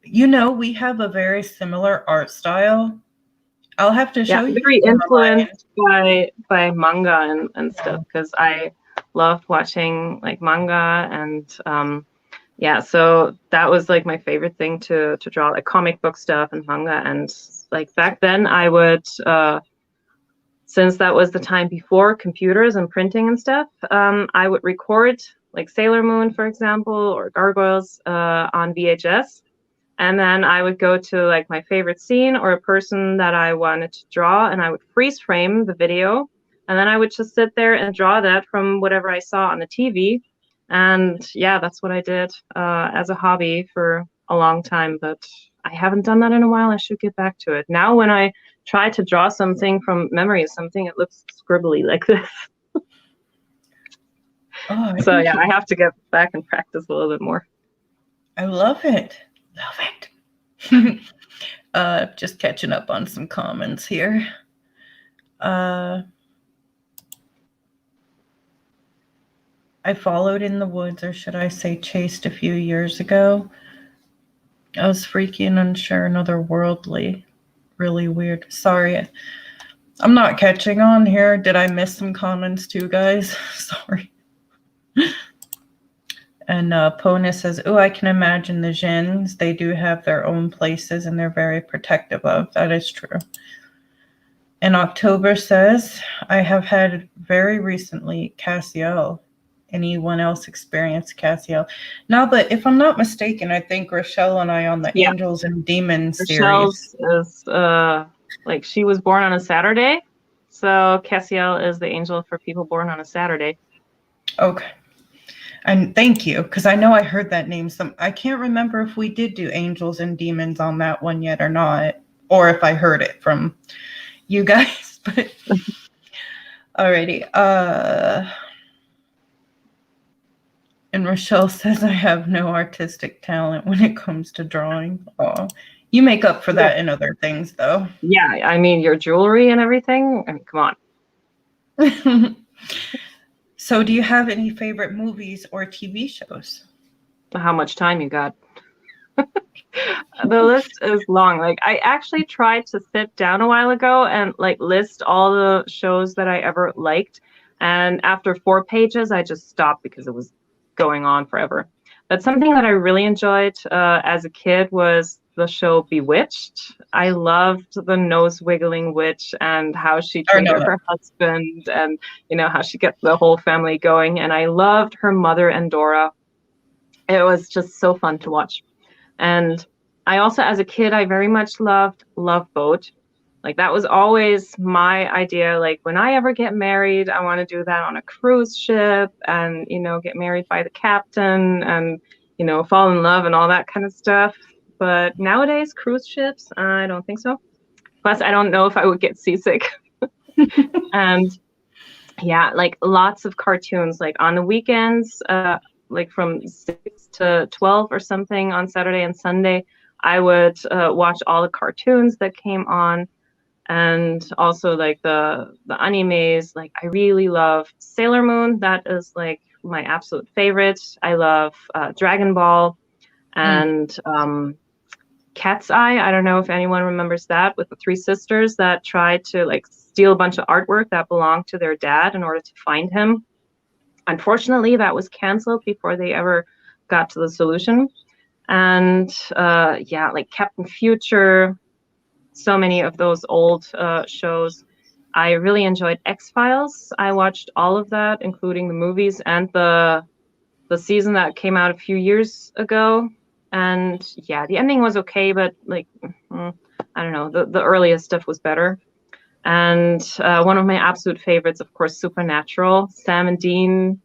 you know, we have a very similar art style. I'll have to show you. Very influenced by manga and stuff, because I loved watching like manga, and yeah, so that was like my favorite thing to draw, like comic book stuff and manga. And like back then I would since that was the time before computers and printing and stuff, I would record like Sailor Moon, for example, or Gargoyles on VHS. And then I would go to like my favorite scene or a person that I wanted to draw, and I would freeze frame the video. And then I would just sit there and draw that from whatever I saw on the TV. And yeah, that's what I did as a hobby for a long time. But I haven't done that in a while. I should get back to it. Now when I try to draw something from memory of something, it looks scribbly like this. So yeah, I have to get back and practice a little bit more. I love it. Love it. Just catching up on some comments here. I followed in the woods, or should I say chased, a few years ago. I was freaky and unsure and otherworldly. Really weird. Sorry. I'm not catching on here. Did I miss some comments too, guys? Sorry. And Pona says, "Oh, I can imagine the Jins. They do have their own places, and they're very protective of." That is true. And October says, "I have had very recently Cassiel. Anyone else experience Cassiel?" Now, but if I'm not mistaken, I think Rochelle and I on the Yeah. Angels and Demons Rochelle's series. is like she was born on a Saturday, so Cassiel is the angel for people born on a Saturday. Okay. And thank you, because I know I heard that name. I can't remember if we did do Angels and Demons on that one yet or not, or if I heard it from you guys. But alrighty. And Rochelle says, "I have no artistic talent when it comes to drawing." Oh, you make up for that in other things, though. Yeah, I mean your jewelry and everything. I mean, come on. So, do you have any favorite movies or TV shows? How much time you got? The list is long. Like I actually tried to sit down a while ago and like list all the shows that I ever liked. And after 4 pages, I just stopped because it was going on forever. But something that I really enjoyed as a kid was the show Bewitched. I loved the nose wiggling witch and how she treated her husband and, you know, how she kept the whole family going. And I loved her mother and Dora. It was just so fun to watch. And I also, as a kid, I very much loved Love Boat. Like that was always my idea. Like when I ever get married, I want to do that on a cruise ship and, you know, get married by the captain and, you know, fall in love and all that kind of stuff. But nowadays, cruise ships, I don't think so. Plus, I don't know if I would get seasick. And yeah, like lots of cartoons, like on the weekends, like from 6 to 12 or something on Saturday and Sunday, I would watch all the cartoons that came on, and also like the animes. Like I really love Sailor Moon. That is like my absolute favorite. I love Dragon Ball and Cat's Eye. I don't know if anyone remembers that, with the three sisters that tried to like steal a bunch of artwork that belonged to their dad in order to find him. Unfortunately, that was canceled before they ever got to the solution. And yeah, like Captain Future, so many of those old shows. I really enjoyed X-Files. I watched all of that, including the movies and the season that came out a few years ago. And yeah, the ending was okay, but like, I don't know, the earliest stuff was better. And one of my absolute favorites, of course, Supernatural. Sam and Dean.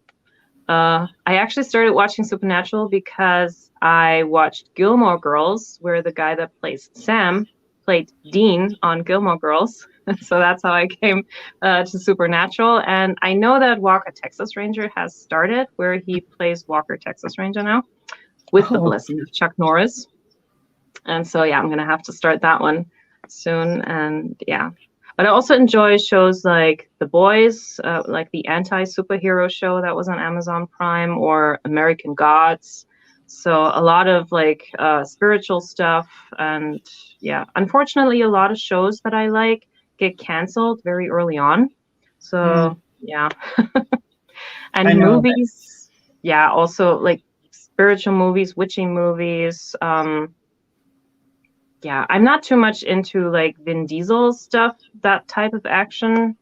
I actually started watching Supernatural because I watched Gilmore Girls, where the guy that plays Sam played Dean on Gilmore Girls. So that's how I came to Supernatural. And I know that Walker Texas Ranger has started, where he plays Walker Texas Ranger now, with the blessing of Chuck Norris. And so, yeah, I'm going to have to start that one soon. And yeah. But I also enjoy shows like The Boys, like the anti-superhero show that was on Amazon Prime, or American Gods. So a lot of like spiritual stuff. And yeah, unfortunately, a lot of shows that I like get canceled very early on. So yeah. And movies, yeah, also like spiritual movies, witching movies. Yeah, I'm not too much into like Vin Diesel stuff, that type of action.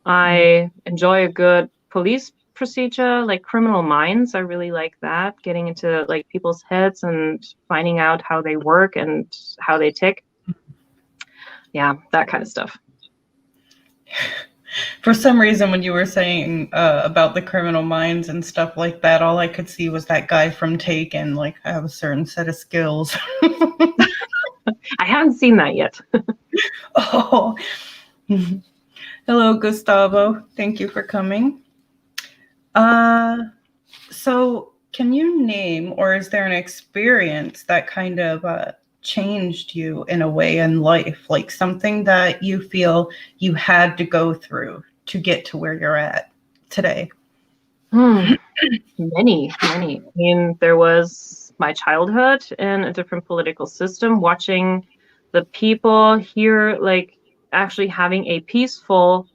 I enjoy a good police procedure, like Criminal Minds. I really like that, getting into like people's heads and finding out how they work and how they tick. Yeah, that kind of stuff. For some reason, when you were saying about the Criminal Minds and stuff like that, all I could see was that guy from Taken. Like, I have a certain set of skills. I haven't seen that yet. Oh, hello, Gustavo. Thank you for coming. So can you name, or is there an experience that kind of changed you in a way in life, like something that you feel you had to go through to get to where you're at today? Many. I mean, there was my childhood in a different political system, watching the people here like actually having a peaceful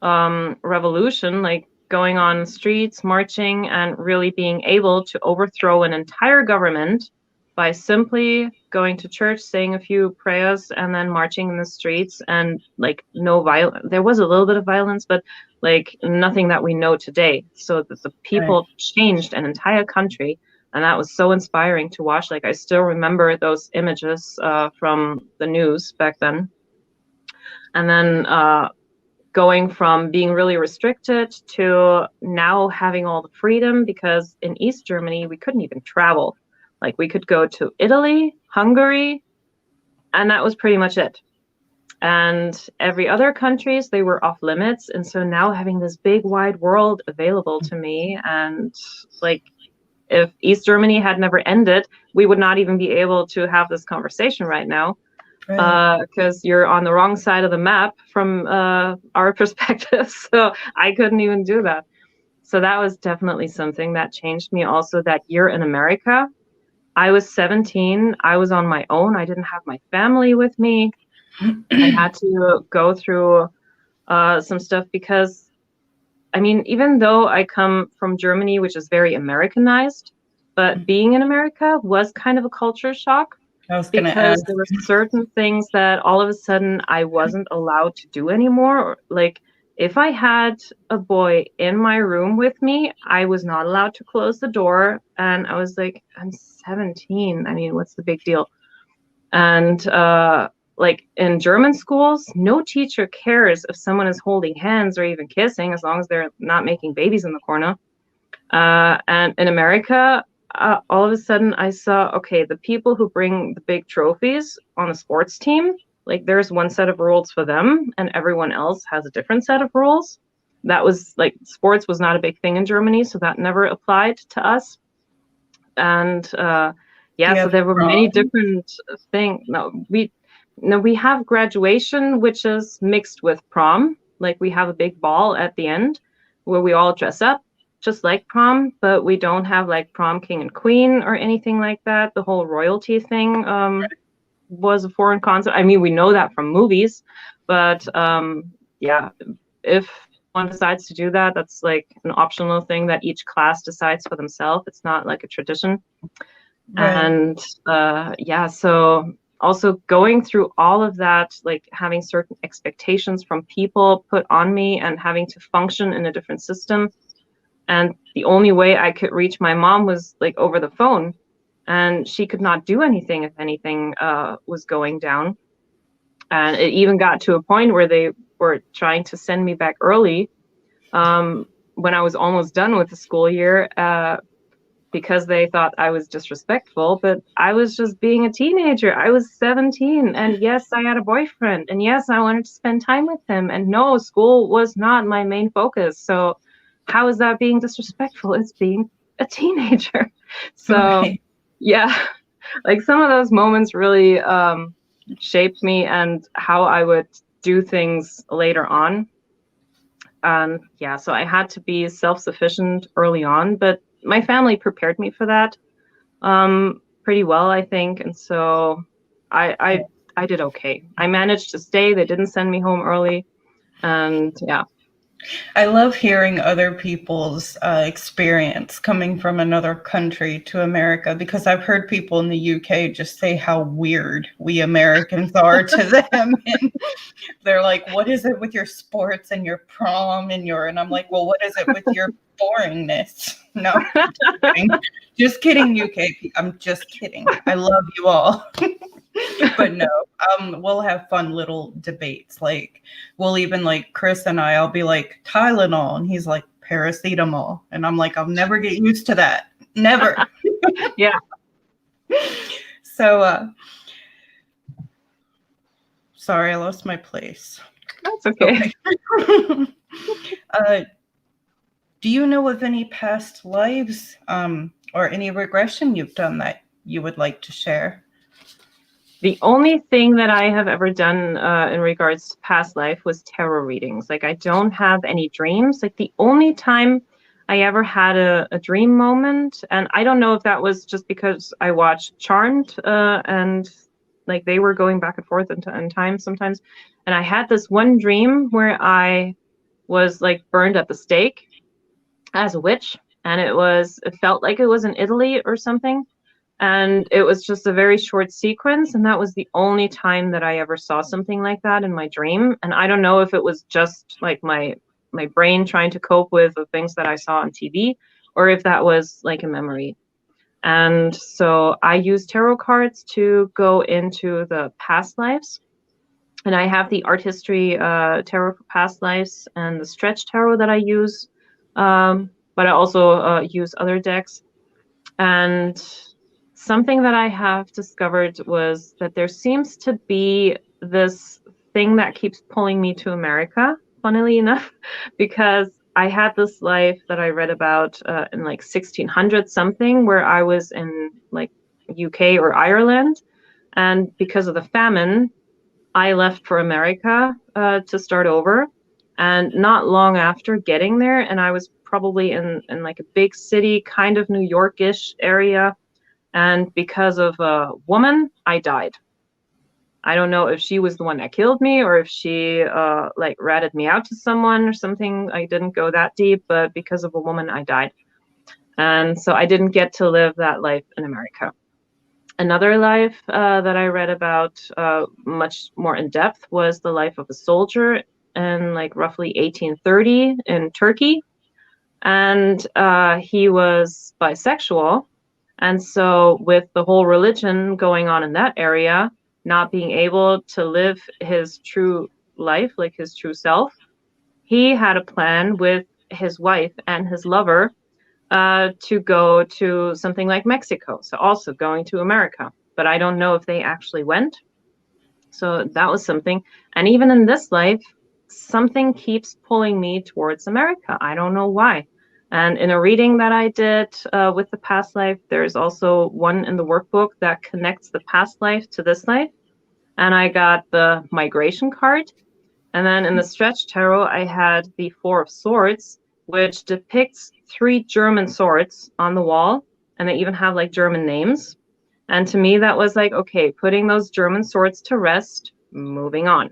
revolution, like going on streets, marching, and really being able to overthrow an entire government by simply going to church, saying a few prayers, and then marching in the streets, and like no violence. There was a little bit of violence, but like nothing that we know today. So that the people changed an entire country, and that was so inspiring to watch. Like I still remember those images from the news back then. And then going from being really restricted to now having all the freedom, because in East Germany, we couldn't even travel. Like we could go to Italy, Hungary, and that was pretty much it. And every other countries, they were off limits. And so now having this big wide world available to me, and like if East Germany had never ended, we would not even be able to have this conversation right now. Because you're on the wrong side of the map from our perspective. So I couldn't even do that. So that was definitely something that changed me. Also that year in America, I was 17. I was on my own. I didn't have my family with me. I had to go through some stuff because, I mean, even though I come from Germany, which is very Americanized, but being in America was kind of a culture shock. Because there were certain things that all of a sudden I wasn't allowed to do anymore. Like if I had a boy in my room with me, I was not allowed to close the door. And I was like, I'm 17. I mean, what's the big deal? And like in German schools, no teacher cares if someone is holding hands or even kissing, as long as they're not making babies in the corner. And in America, all of a sudden I saw, okay, the people who bring the big trophies on a sports team, like there's one set of rules for them and everyone else has a different set of rules. That was like, sports was not a big thing in Germany, so that never applied to us. And so there were many different things. We have graduation, which is mixed with prom. Like we have a big ball at the end where we all dress up, just like prom, but we don't have like prom king and queen or anything like that. The whole royalty thing was a foreign concept. I mean, we know that from movies, but if one decides to do that, that's like an optional thing that each class decides for themselves. It's not like a tradition. And so also going through all of that, like having certain expectations from people put on me and having to function in a different system. And the only way I could reach my mom was like over the phone, and she could not do anything if anything was going down. And it even got to a point where they were trying to send me back early when I was almost done with the school year because they thought I was disrespectful. But I was just being a teenager. I was 17, and yes, I had a boyfriend, and yes, I wanted to spend time with him. And no, school was not my main focus. So how is that being disrespectful? It's being a teenager. So like some of those moments really shaped me and how I would do things later on. So I had to be self-sufficient early on, but my family prepared me for that pretty well, I think. And so I did okay. I managed to stay. They didn't send me home early. And I love hearing other people's experience coming from another country to America, because I've heard people in the UK just say how weird we Americans are to them. And they're like, what is it with your sports and your prom and I'm like, well, what is it with your boringness? No, just kidding, UK. I'm just kidding. I love you all. But no, we'll have fun little debates. Like we'll even like Chris and I'll be like Tylenol, and he's like paracetamol, and I'm like, I'll never get used to that. Never. So sorry, I lost my place. That's okay. Do you know of any past lives or any regression you've done that you would like to share? The only thing that I have ever done in regards to past life was tarot readings. Like I don't have any dreams. Like the only time I ever had a dream moment, and I don't know if that was just because I watched Charmed and like they were going back and forth in time sometimes. And I had this one dream where I was like burned at the stake. as a witch, and it felt like it was in Italy or something. And it was just a very short sequence, and that was the only time that I ever saw something like that in my dream. And I don't know if it was just like my brain trying to cope with the things that I saw on TV, or if that was like a memory. And so I use tarot cards to go into the past lives. And I have the art history tarot for past lives and the stretch tarot that I use. But I also use other decks. And something that I have discovered was that there seems to be this thing that keeps pulling me to America, funnily enough, because I had this life that I read about in like 1600 something, where I was in like UK or Ireland. And because of the famine, I left for America to start over. And not long after getting there, and I was probably in like a big city, kind of New York-ish area. And because of a woman, I died. I don't know if she was the one that killed me or if she like ratted me out to someone or something. I didn't go that deep, but because of a woman, I died. And so I didn't get to live that life in America. Another life that I read about much more in depth was the life of a soldier in like roughly 1830 in Turkey. And he was bisexual. And so, with the whole religion going on in that area, not being able to live his true life, like his true self, he had a plan with his wife and his lover to go to something like Mexico. So, also going to America. But I don't know if they actually went. So, that was something. And even in this life, something keeps pulling me towards America. I don't know why. And in a reading that I did with the past life, there's also one in the workbook that connects the past life to this life. And I got the migration card. And then in the stretch tarot, I had the Four of Swords, which depicts 3 German swords on the wall. And they even have like German names. And to me, that was like, okay, putting those German swords to rest, moving on.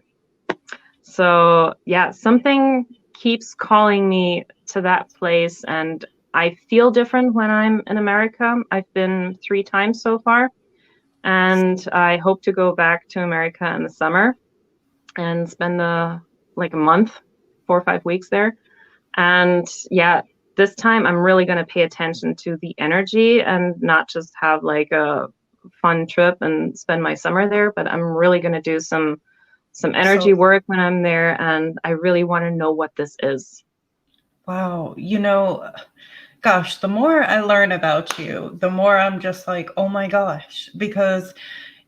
So yeah, something keeps calling me to that place, and I feel different when I'm in America. I've been 3 times so far, and I hope to go back to America in the summer and spend like a month, 4 or 5 weeks there. And yeah, this time I'm really going to pay attention to the energy and not just have like a fun trip and spend my summer there, but I'm really going to do some energy work when I'm there, and I really want to know what this is. Wow. Gosh, the more I learn about you, the more I'm just like, oh my gosh, because,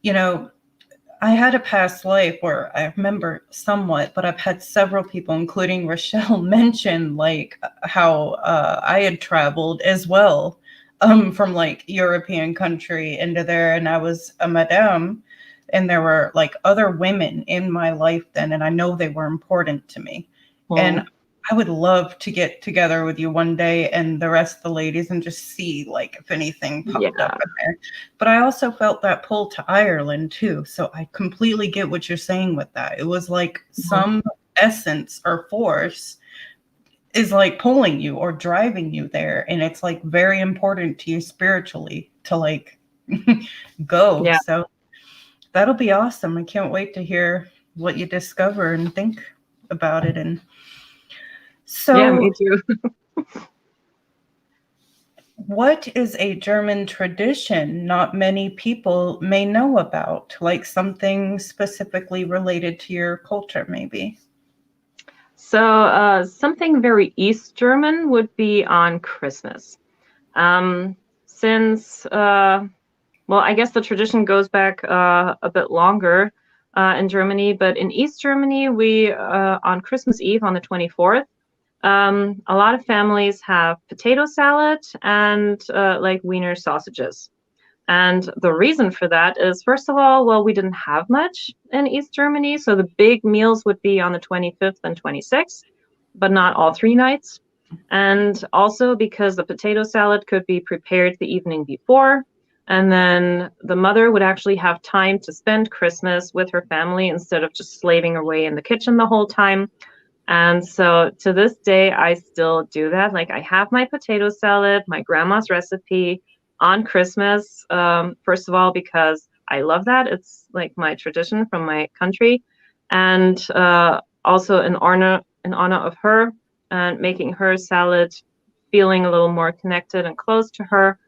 I had a past life where I remember somewhat, but I've had several people, including Rochelle, mention like how I had traveled as well from like European country into there, and I was a madame, and there were like other women in my life then, and I know they were important to me. And I would love to get together with you one day and the rest of the ladies and just see like if anything popped up in there. But I also felt that pull to Ireland too. So I completely get what you're saying with that. It was like some essence or force is like pulling you or driving you there. And it's like very important to you spiritually to like go. Yeah. So that'll be awesome. I can't wait to hear what you discover and think about it. And so, yeah, me too. what is a German tradition not many people may know about? Like something specifically related to your culture, maybe? So something very East German would be on Christmas. Since, well, I guess the tradition goes back a bit longer in Germany, but in East Germany, we, on Christmas Eve, on the 24th, a lot of families have potato salad and like Wiener sausages. And the reason for that is, first of all, well, we didn't have much in East Germany, so the big meals would be on the 25th and 26th, but not all 3 nights. And also because the potato salad could be prepared the evening before, and then the mother would actually have time to spend Christmas with her family instead of just slaving away in the kitchen the whole time. And so to this day, I still do that. Like I have my potato salad, my grandma's recipe on Christmas. First of all, because I love that. It's like my tradition from my country. And also in honor of her and making her salad feeling a little more connected and close to her.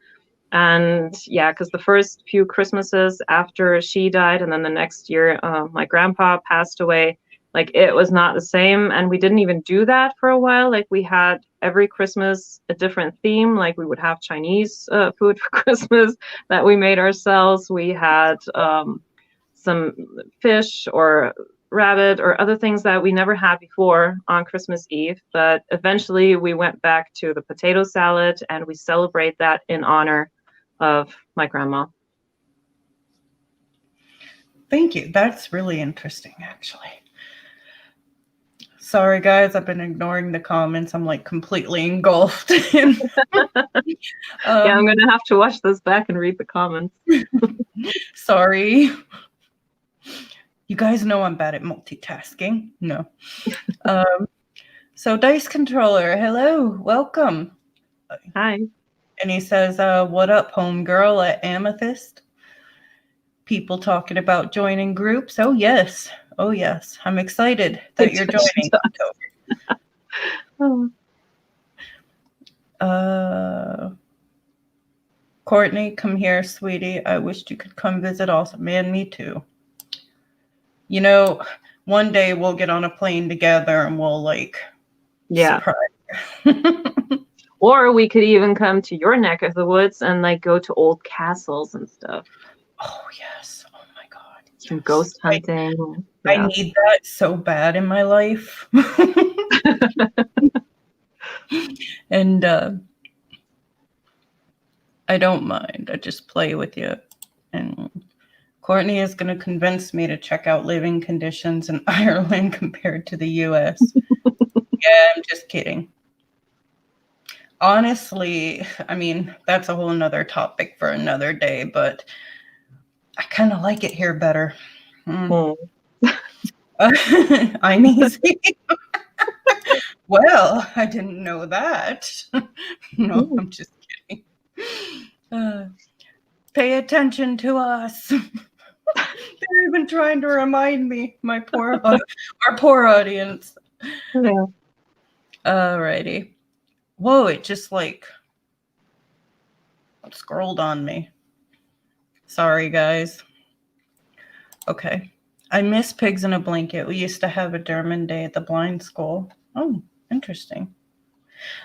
And yeah, because the first few Christmases after she died, and then the next year, my grandpa passed away, like it was not the same. And we didn't even do that for a while. Like we had every Christmas a different theme. Like we would have Chinese food for Christmas that we made ourselves. We had some fish or rabbit or other things that we never had before on Christmas Eve. But eventually we went back to the potato salad and we celebrate that in honor of my grandma. Thank you. That's really interesting, actually. Sorry, guys. I've been ignoring the comments. I'm like completely engulfed. Yeah, I'm going to have to watch this back and read the comments. Sorry. You guys know I'm bad at multitasking. No. So Dice Controller, hello. Welcome. Hi. And he says, what up, homegirl at Amethyst? People talking about joining groups. Oh, yes. Oh, yes. I'm excited that you're joining. Courtney, come here, sweetie. I wished you could come visit also. Man, me too. You know, one day we'll get on a plane together and we'll surprise you. Or we could even come to your neck of the woods and go to old castles and stuff. Oh, yes. Oh, my God. Some ghost hunting. I need that so bad in my life. And I don't mind. I just play with you. And Courtney is going to convince me to check out living conditions in Ireland compared to the US. Yeah, I'm just kidding. Honestly, I mean, that's a whole nother topic for another day, but I kind of like it here better. I'm easy. Well, I didn't know that. No, I'm just kidding. Pay attention to us. They're even trying to remind me, our poor audience. Yeah. Alrighty. Whoa, it just scrolled on me. Sorry, guys. Okay. I miss Pigs in a Blanket. We used to have a German day at the blind school. Oh, interesting.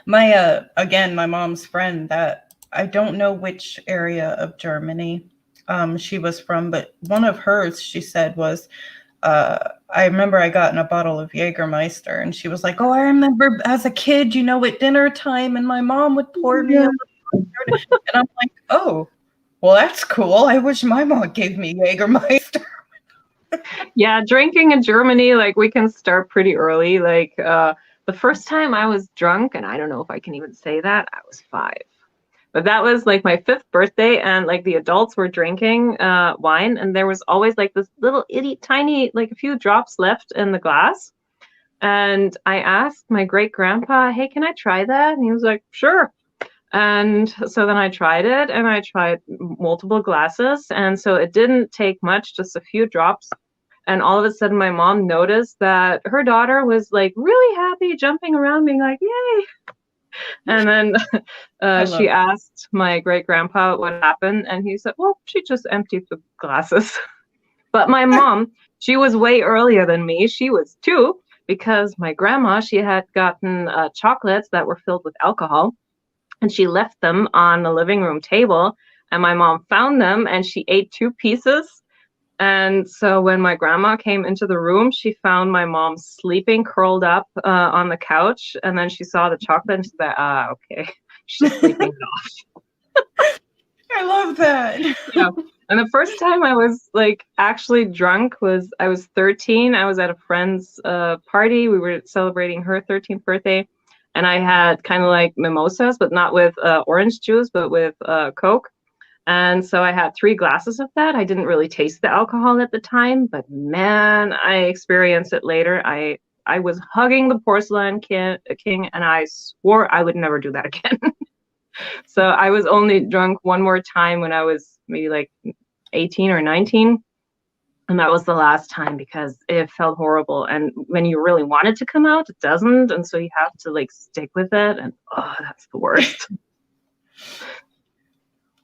My my mom's friend, that I don't know which area of Germany she was from, but one of hers, she said, was I remember I got in a bottle of Jägermeister, and she was like, "Oh, I remember as a kid, at dinner time, and my mom would pour me a and I'm like, "Oh, well, that's cool. I wish my mom gave me Jägermeister." Yeah, drinking in Germany, we can start pretty early. The first time I was drunk, and I don't know if I can even say that, I was 5. But that was my 5th birthday, and the adults were drinking wine, and there was always this little itty tiny, a few drops left in the glass. And I asked my great grandpa, "Hey, can I try that?" And he was like, "Sure." And so then I tried it, and I tried multiple glasses, and so it didn't take much, just a few drops. And all of a sudden, my mom noticed that her daughter was really happy, jumping around, being like, "Yay!" And then she asked my great grandpa what happened, and he said, "Well, she just emptied the glasses." But my mom, she was way earlier than me. She was 2, because my grandma, she had gotten chocolates that were filled with alcohol, and she left them on the living room table. And my mom found them, and she ate 2 pieces. And so when my grandma came into the room, she found my mom sleeping, curled up on the couch. And then she saw the chocolate, and she said, okay, she's sleeping it off. I love that. Yeah. And the first time I was actually drunk was I was 13. I was at a friend's party. We were celebrating her 13th birthday. And I had kind of mimosas, but not with orange juice, but with Coke. And so I had 3 glasses of that. I didn't really taste the alcohol at the time, but man, I experienced it later. I I was hugging the porcelain king, and I swore I would never do that again. So I was only drunk one more time when I was maybe like 18 or 19. And that was the last time because it felt horrible. And when you really want it to come out, it doesn't. And so you have to like stick with it. And oh, that's the worst.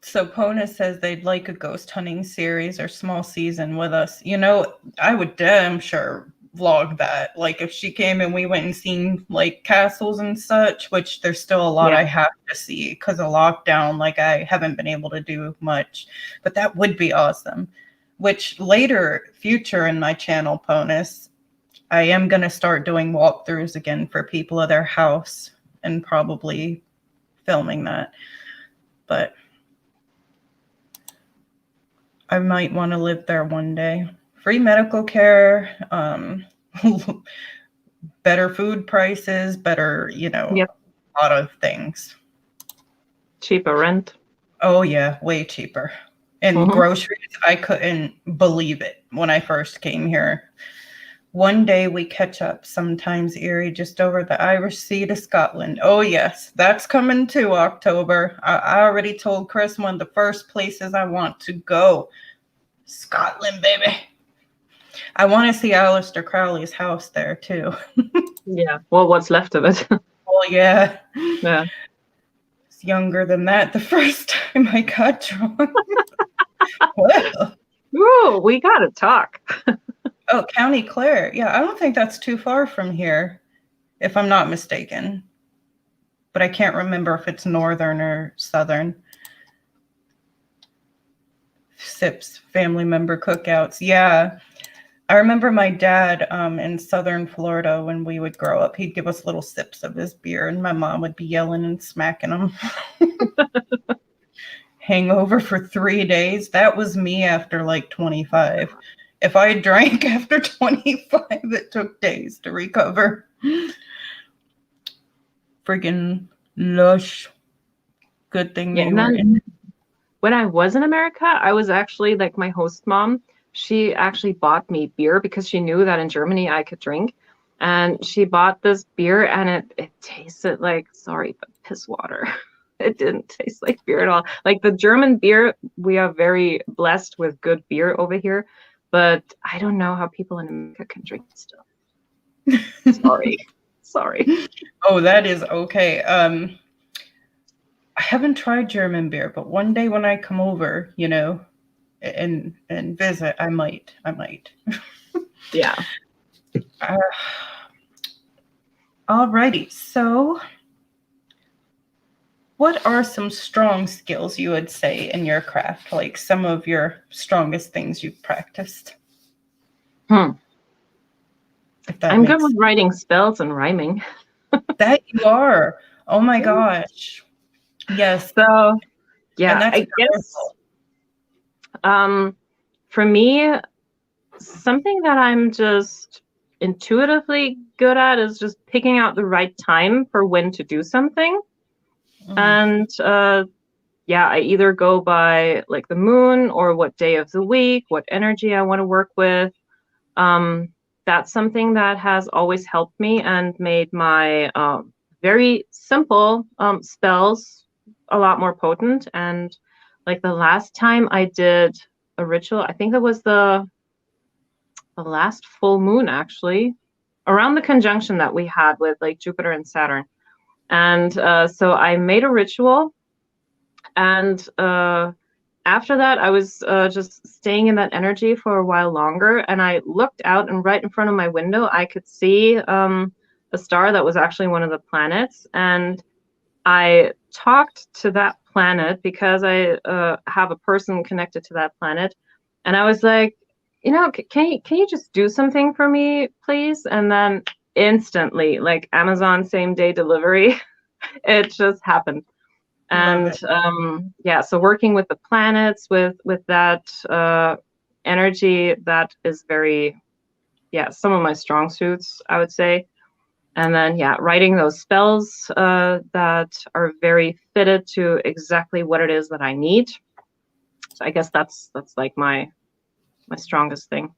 So Pona says they'd like a ghost hunting series or small season with us. You know, I would damn sure vlog that. Like if she came and we went and seen like castles and such, which there's still a lot I have to see because of lockdown. Like I haven't been able to do much, but that would be awesome. Which later future in my channel, Ponus, I am going to start doing walkthroughs again for people of their house and probably filming that. But I might want to live there one day. Free medical care, better food prices, better, you know, a lot of things. Cheaper rent. Oh, yeah, way cheaper. And groceries, I couldn't believe it when I first came here. One day we catch up, sometimes Erie, just over the Irish Sea to Scotland. Oh, yes, that's coming too, October. I already told Chris one of the first places I want to go. Scotland, baby. I want to see Aleister Crowley's house there, too. Yeah, well, what's left of it. Oh, yeah. Yeah. It's younger than that the first time I got drunk. Well. Ooh, we got to talk. Oh, County Clare. Yeah, I don't think that's too far from here, if I'm not mistaken. But I can't remember if it's northern or southern. Sips, family member cookouts. Yeah. I remember my dad in southern Florida when we would grow up, he'd give us little sips of his beer and my mom would be yelling and smacking them. Hangover for 3 days. That was me after like 25. If I drank after 25, it took days to recover. Friggin' lush. Good thing they were in. When I was in America, I was actually like my host mom. She actually bought me beer because she knew that in Germany I could drink. And she bought this beer and it tasted like, sorry, but piss water. It didn't taste like beer at all. Like the German beer, we are very blessed with good beer over here. But I don't know how people in America can drink stuff. Sorry. Oh, that is okay. I haven't tried German beer, but one day when I come over, you know, and visit, I might. Yeah. Alrighty. So, what are some strong skills you would say in your craft? Like some of your strongest things you've practiced? I'm good with writing spells and rhyming. That you are. Oh my gosh. Yes. So, yeah, and that's I guess for me, something that I'm just intuitively good at is just picking out the right time for when to do something. And yeah, I either go by like the moon or what day of the week, what energy I want to work with. That's something that has always helped me and made my very simple spells a lot more potent. And like the last time I did a ritual, I think it was the last full moon, actually, around the conjunction that we had with like Jupiter and Saturn. And so I made a ritual, and after that, I was just staying in that energy for a while longer, and I looked out, and right in front of my window, I could see a star that was actually one of the planets, and I talked to that planet because I have a person connected to that planet, and I was like, you know, can you just do something for me, please? And then instantly, like Amazon same day delivery, it just happened. And yeah, so working with the planets, with that energy, that is very, yeah, some of my strong suits, I would say. And then, yeah, writing those spells that are very fitted to exactly what it is that I need. So I guess that's like my strongest thing.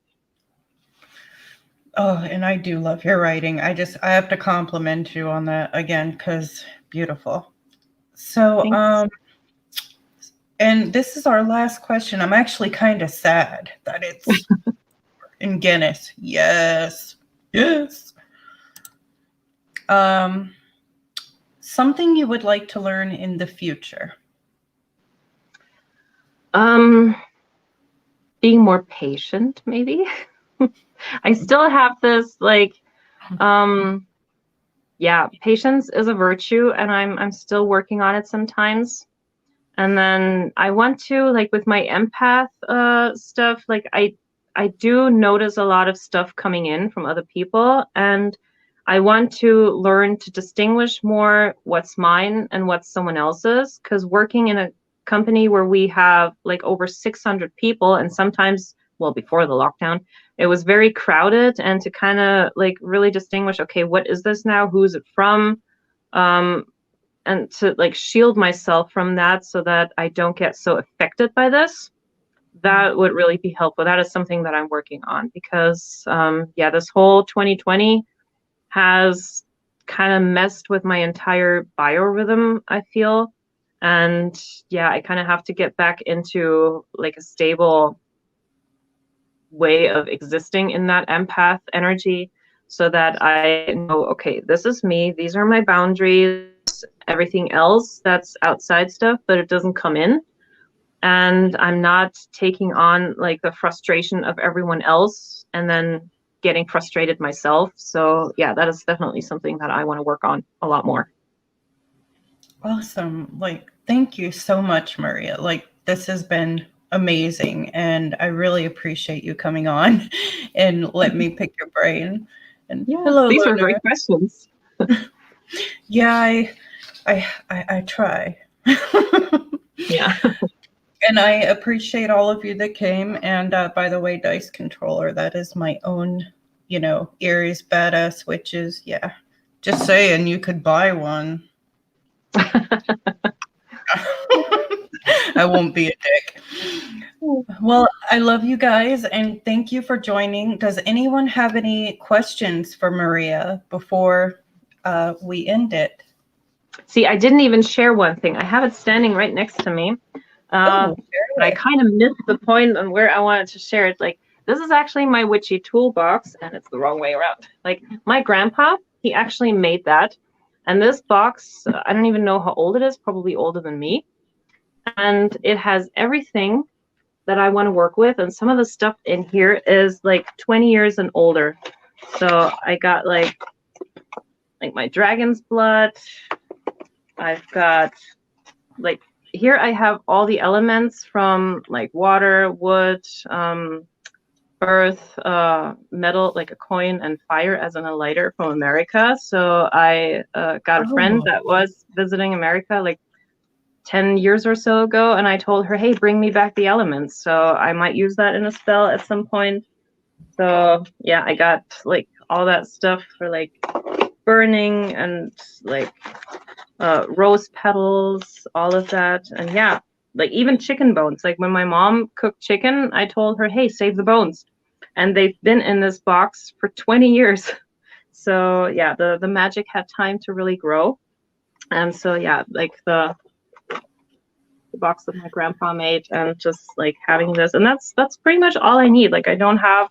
Oh, and I do love your writing. I have to compliment you on that again because beautiful. So, Thanks. and this is our last question. I'm actually kind of sad that it's in Guinness. Yes. Yes. Um, Something you would like to learn in the future. Being more patient, maybe. I still have this like, yeah, patience is a virtue, and I'm still working on it sometimes. And then I want to, like, with my empath stuff, like I do notice a lot of stuff coming in from other people, and I want to learn to distinguish more what's mine and what's someone else's, because working in a company where we have like over 600 people, and sometimes, well, before the lockdown, it was very crowded, and to kind of like really distinguish, okay, what is this now? Who is it from? Um, and to like shield myself from that so that I don't get so affected by this, that would really be helpful. That is something that I'm working on because, yeah, this whole 2020 has kind of messed with my entire biorhythm, I feel. And yeah, I kind of have to get back into like a stable way of existing in that empath energy so that I know, okay, this is me, these are my boundaries, everything else that's outside stuff, but it doesn't come in. And I'm not taking on like the frustration of everyone else and then getting frustrated myself. So yeah, that is definitely something that I want to work on a lot more. Awesome. Like, thank you so much, Maria. Like, this has been amazing. And I really appreciate you coming on and let me pick your brain. And Yeah, hello, these were Luna. great questions. Yeah, I try. Yeah. And I appreciate all of you that came. And by the way, Dice Controller, that is my own, Aries Badass Witches. Yeah. Just saying, you could buy one. I won't be a dick. Well, I love you guys and thank you for joining. Does anyone have any questions for Maria before we end it? See, I didn't even share one thing. I have it standing right next to me. Oh, But I kind of missed the point on where I wanted to share it. Like, this is actually my witchy toolbox, and it's the wrong way around. Like, my grandpa, he actually made that. And this box, I don't even know how old it is, probably older than me. And it has everything that I want to work with. And some of the stuff in here is like 20 years and older. So I got like my dragon's blood. I've got like here I have all the elements from like water, wood, earth, metal, like a coin, and fire as in a lighter from America. So I got a friend that was visiting America like 10 years or so ago, and I told her, hey, bring me back the elements. So I might use that in a spell at some point. So yeah, I got like all that stuff for like burning and like rose petals, all of that. And yeah, like even chicken bones. Like when my mom cooked chicken, I told her, hey, save the bones. And they've been in this box for 20 years. So yeah, the magic had time to really grow. And so yeah, like the box that my grandpa made and just like having this. And that's pretty much all I need. Like I don't have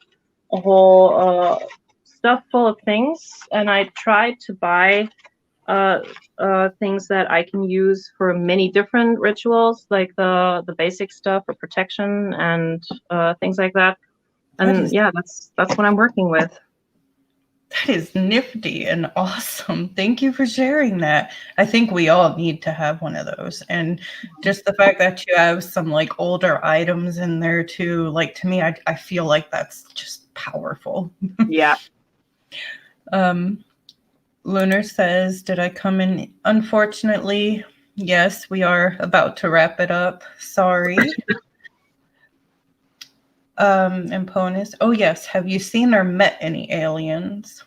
a whole stuff full of things. And I tried to buy things that I can use for many different rituals, like the basic stuff for protection and things like that. And yeah, that's what I'm working with. That is nifty and awesome. Thank you for sharing that. I think we all need to have one of those. And just the fact that you have some like older items in there too, like to me, I feel like that's just powerful. Yeah. Lunar says, did I come in? Unfortunately, yes, we are about to wrap it up. Sorry. And Ponus, oh yes, have you seen or met any aliens?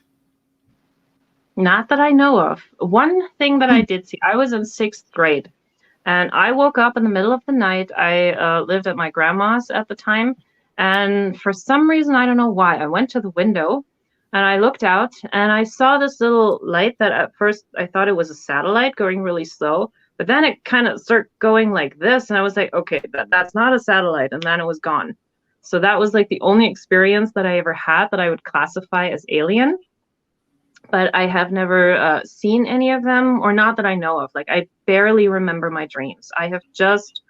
Not that I know of. One thing that I did see, I was in 6th grade and I woke up in the middle of the night. I lived at my grandma's at the time. And for some reason, I don't know why, I went to the window And I looked out and I saw this little light that at first I thought it was a satellite going really slow, but then it kind of started going like this. And I was like, okay, that's not a satellite. And then it was gone. So that was like the only experience that I ever had that I would classify as alien. But I have never seen any of them, or not that I know of. Like, I barely remember my dreams. I have just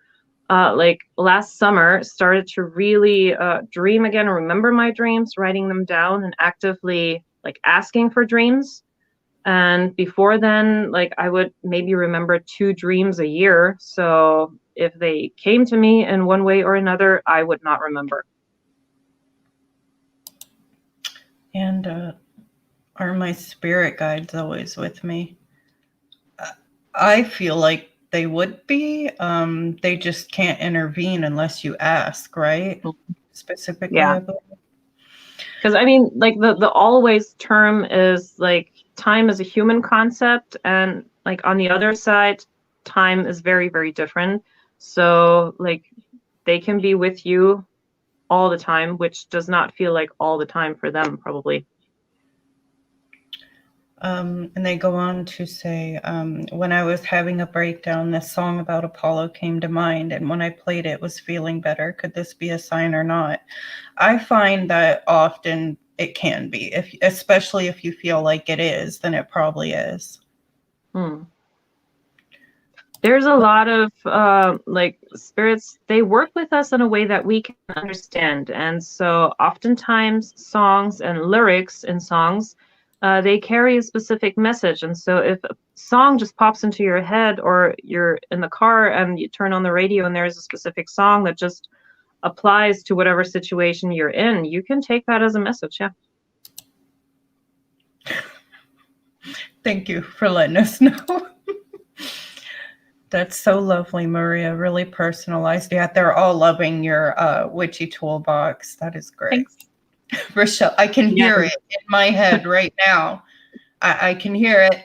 like last summer started to really dream again, remember my dreams, writing them down and actively like asking for dreams. And before then, like I would maybe remember 2 dreams a year. So if they came to me in one way or another, I would not remember. And are my spirit guides always with me? I feel like they would be. They just can't intervene unless you ask, right? Specifically, Yeah. I believe. Because I mean, like the always term is like time is a human concept, and like on the other side, time is very, very different. So like they can be with you all the time, which does not feel like all the time for them, probably. And they go on to say, when I was having a breakdown, this song about Apollo came to mind, and when I played it, was feeling better. Could this be a sign or not? I find that often it can be, especially if you feel like it is, then it probably is. There's a lot of like spirits, they work with us in a way that we can understand. And so oftentimes songs and lyrics in songs, they carry a specific message. And so if a song just pops into your head, or you're in the car and you turn on the radio and there's a specific song that just applies to whatever situation you're in, you can take that as a message. Yeah. Thank you for letting us know. That's so lovely, Maria. Really personalized. Yeah, they're all loving your witchy toolbox. That is great. Thanks. Rochelle, I can hear it in my head right now. I can hear it.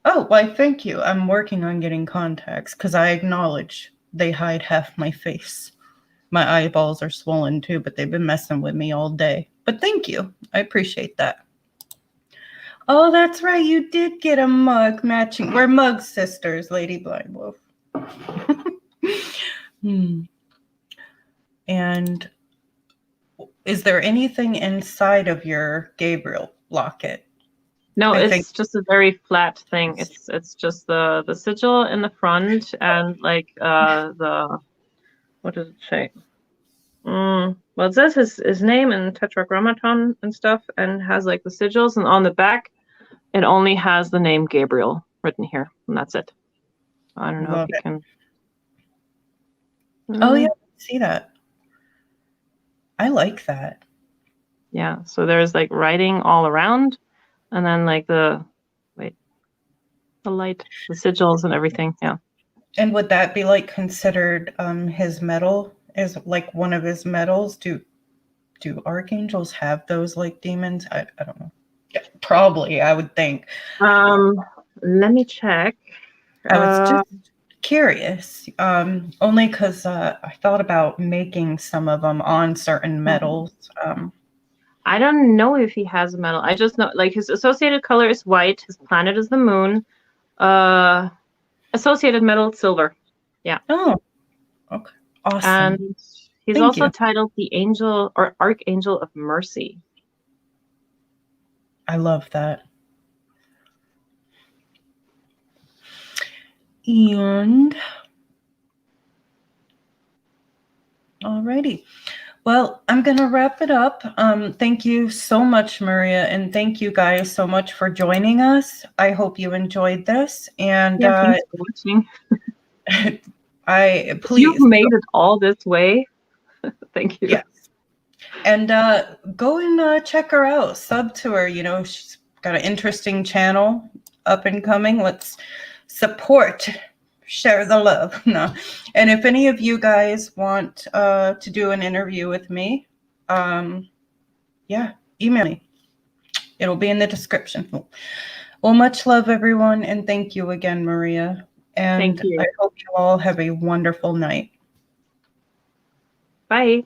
Oh, why, thank you. I'm working on getting contacts because I acknowledge they hide half my face. My eyeballs are swollen too, but they've been messing with me all day. But thank you. I appreciate that. Oh, that's right. You did get a mug matching. We're mug sisters, Lady Blind Wolf. And is there anything inside of your Gabriel locket? No, it's just a very flat thing. It's just the sigil in the front, and like the, what does it say? Well, it says his name in tetragrammaton and stuff, and has like the sigils, and on the back it only has the name Gabriel written here, and that's it. I don't know if you can. Oh yeah, I see that. I like that. Yeah, so there's like writing all around, and then like the light, the sigils and everything. Yeah. And would that be like considered his medal? Is like one of his medals? Do archangels have those like demons? I don't know. Yeah, probably, I would think. Let me check. I was just curious, only because I thought about making some of them on certain medals. I don't know if he has a medal. I just know like his associated color is white. His planet is the moon. Associated medal silver. Yeah. Oh, okay. Awesome. And he's also titled the Angel or Archangel of Mercy. I love that. And alrighty. Well, I'm going to wrap it up. Thank you so much, Maria, and thank you guys so much for joining us. I hope you enjoyed this. And thanks for watching. please, you've made it all this way. Thank you. Yes. And go and check her out. Sub to her. You know, she's got an interesting channel up and coming. Let's support. Share the love. No. And if any of you guys want to do an interview with me, yeah, email me. It'll be in the description. Well, much love, everyone. And thank you again, Maria. And thank you. I hope you all have a wonderful night. Bye.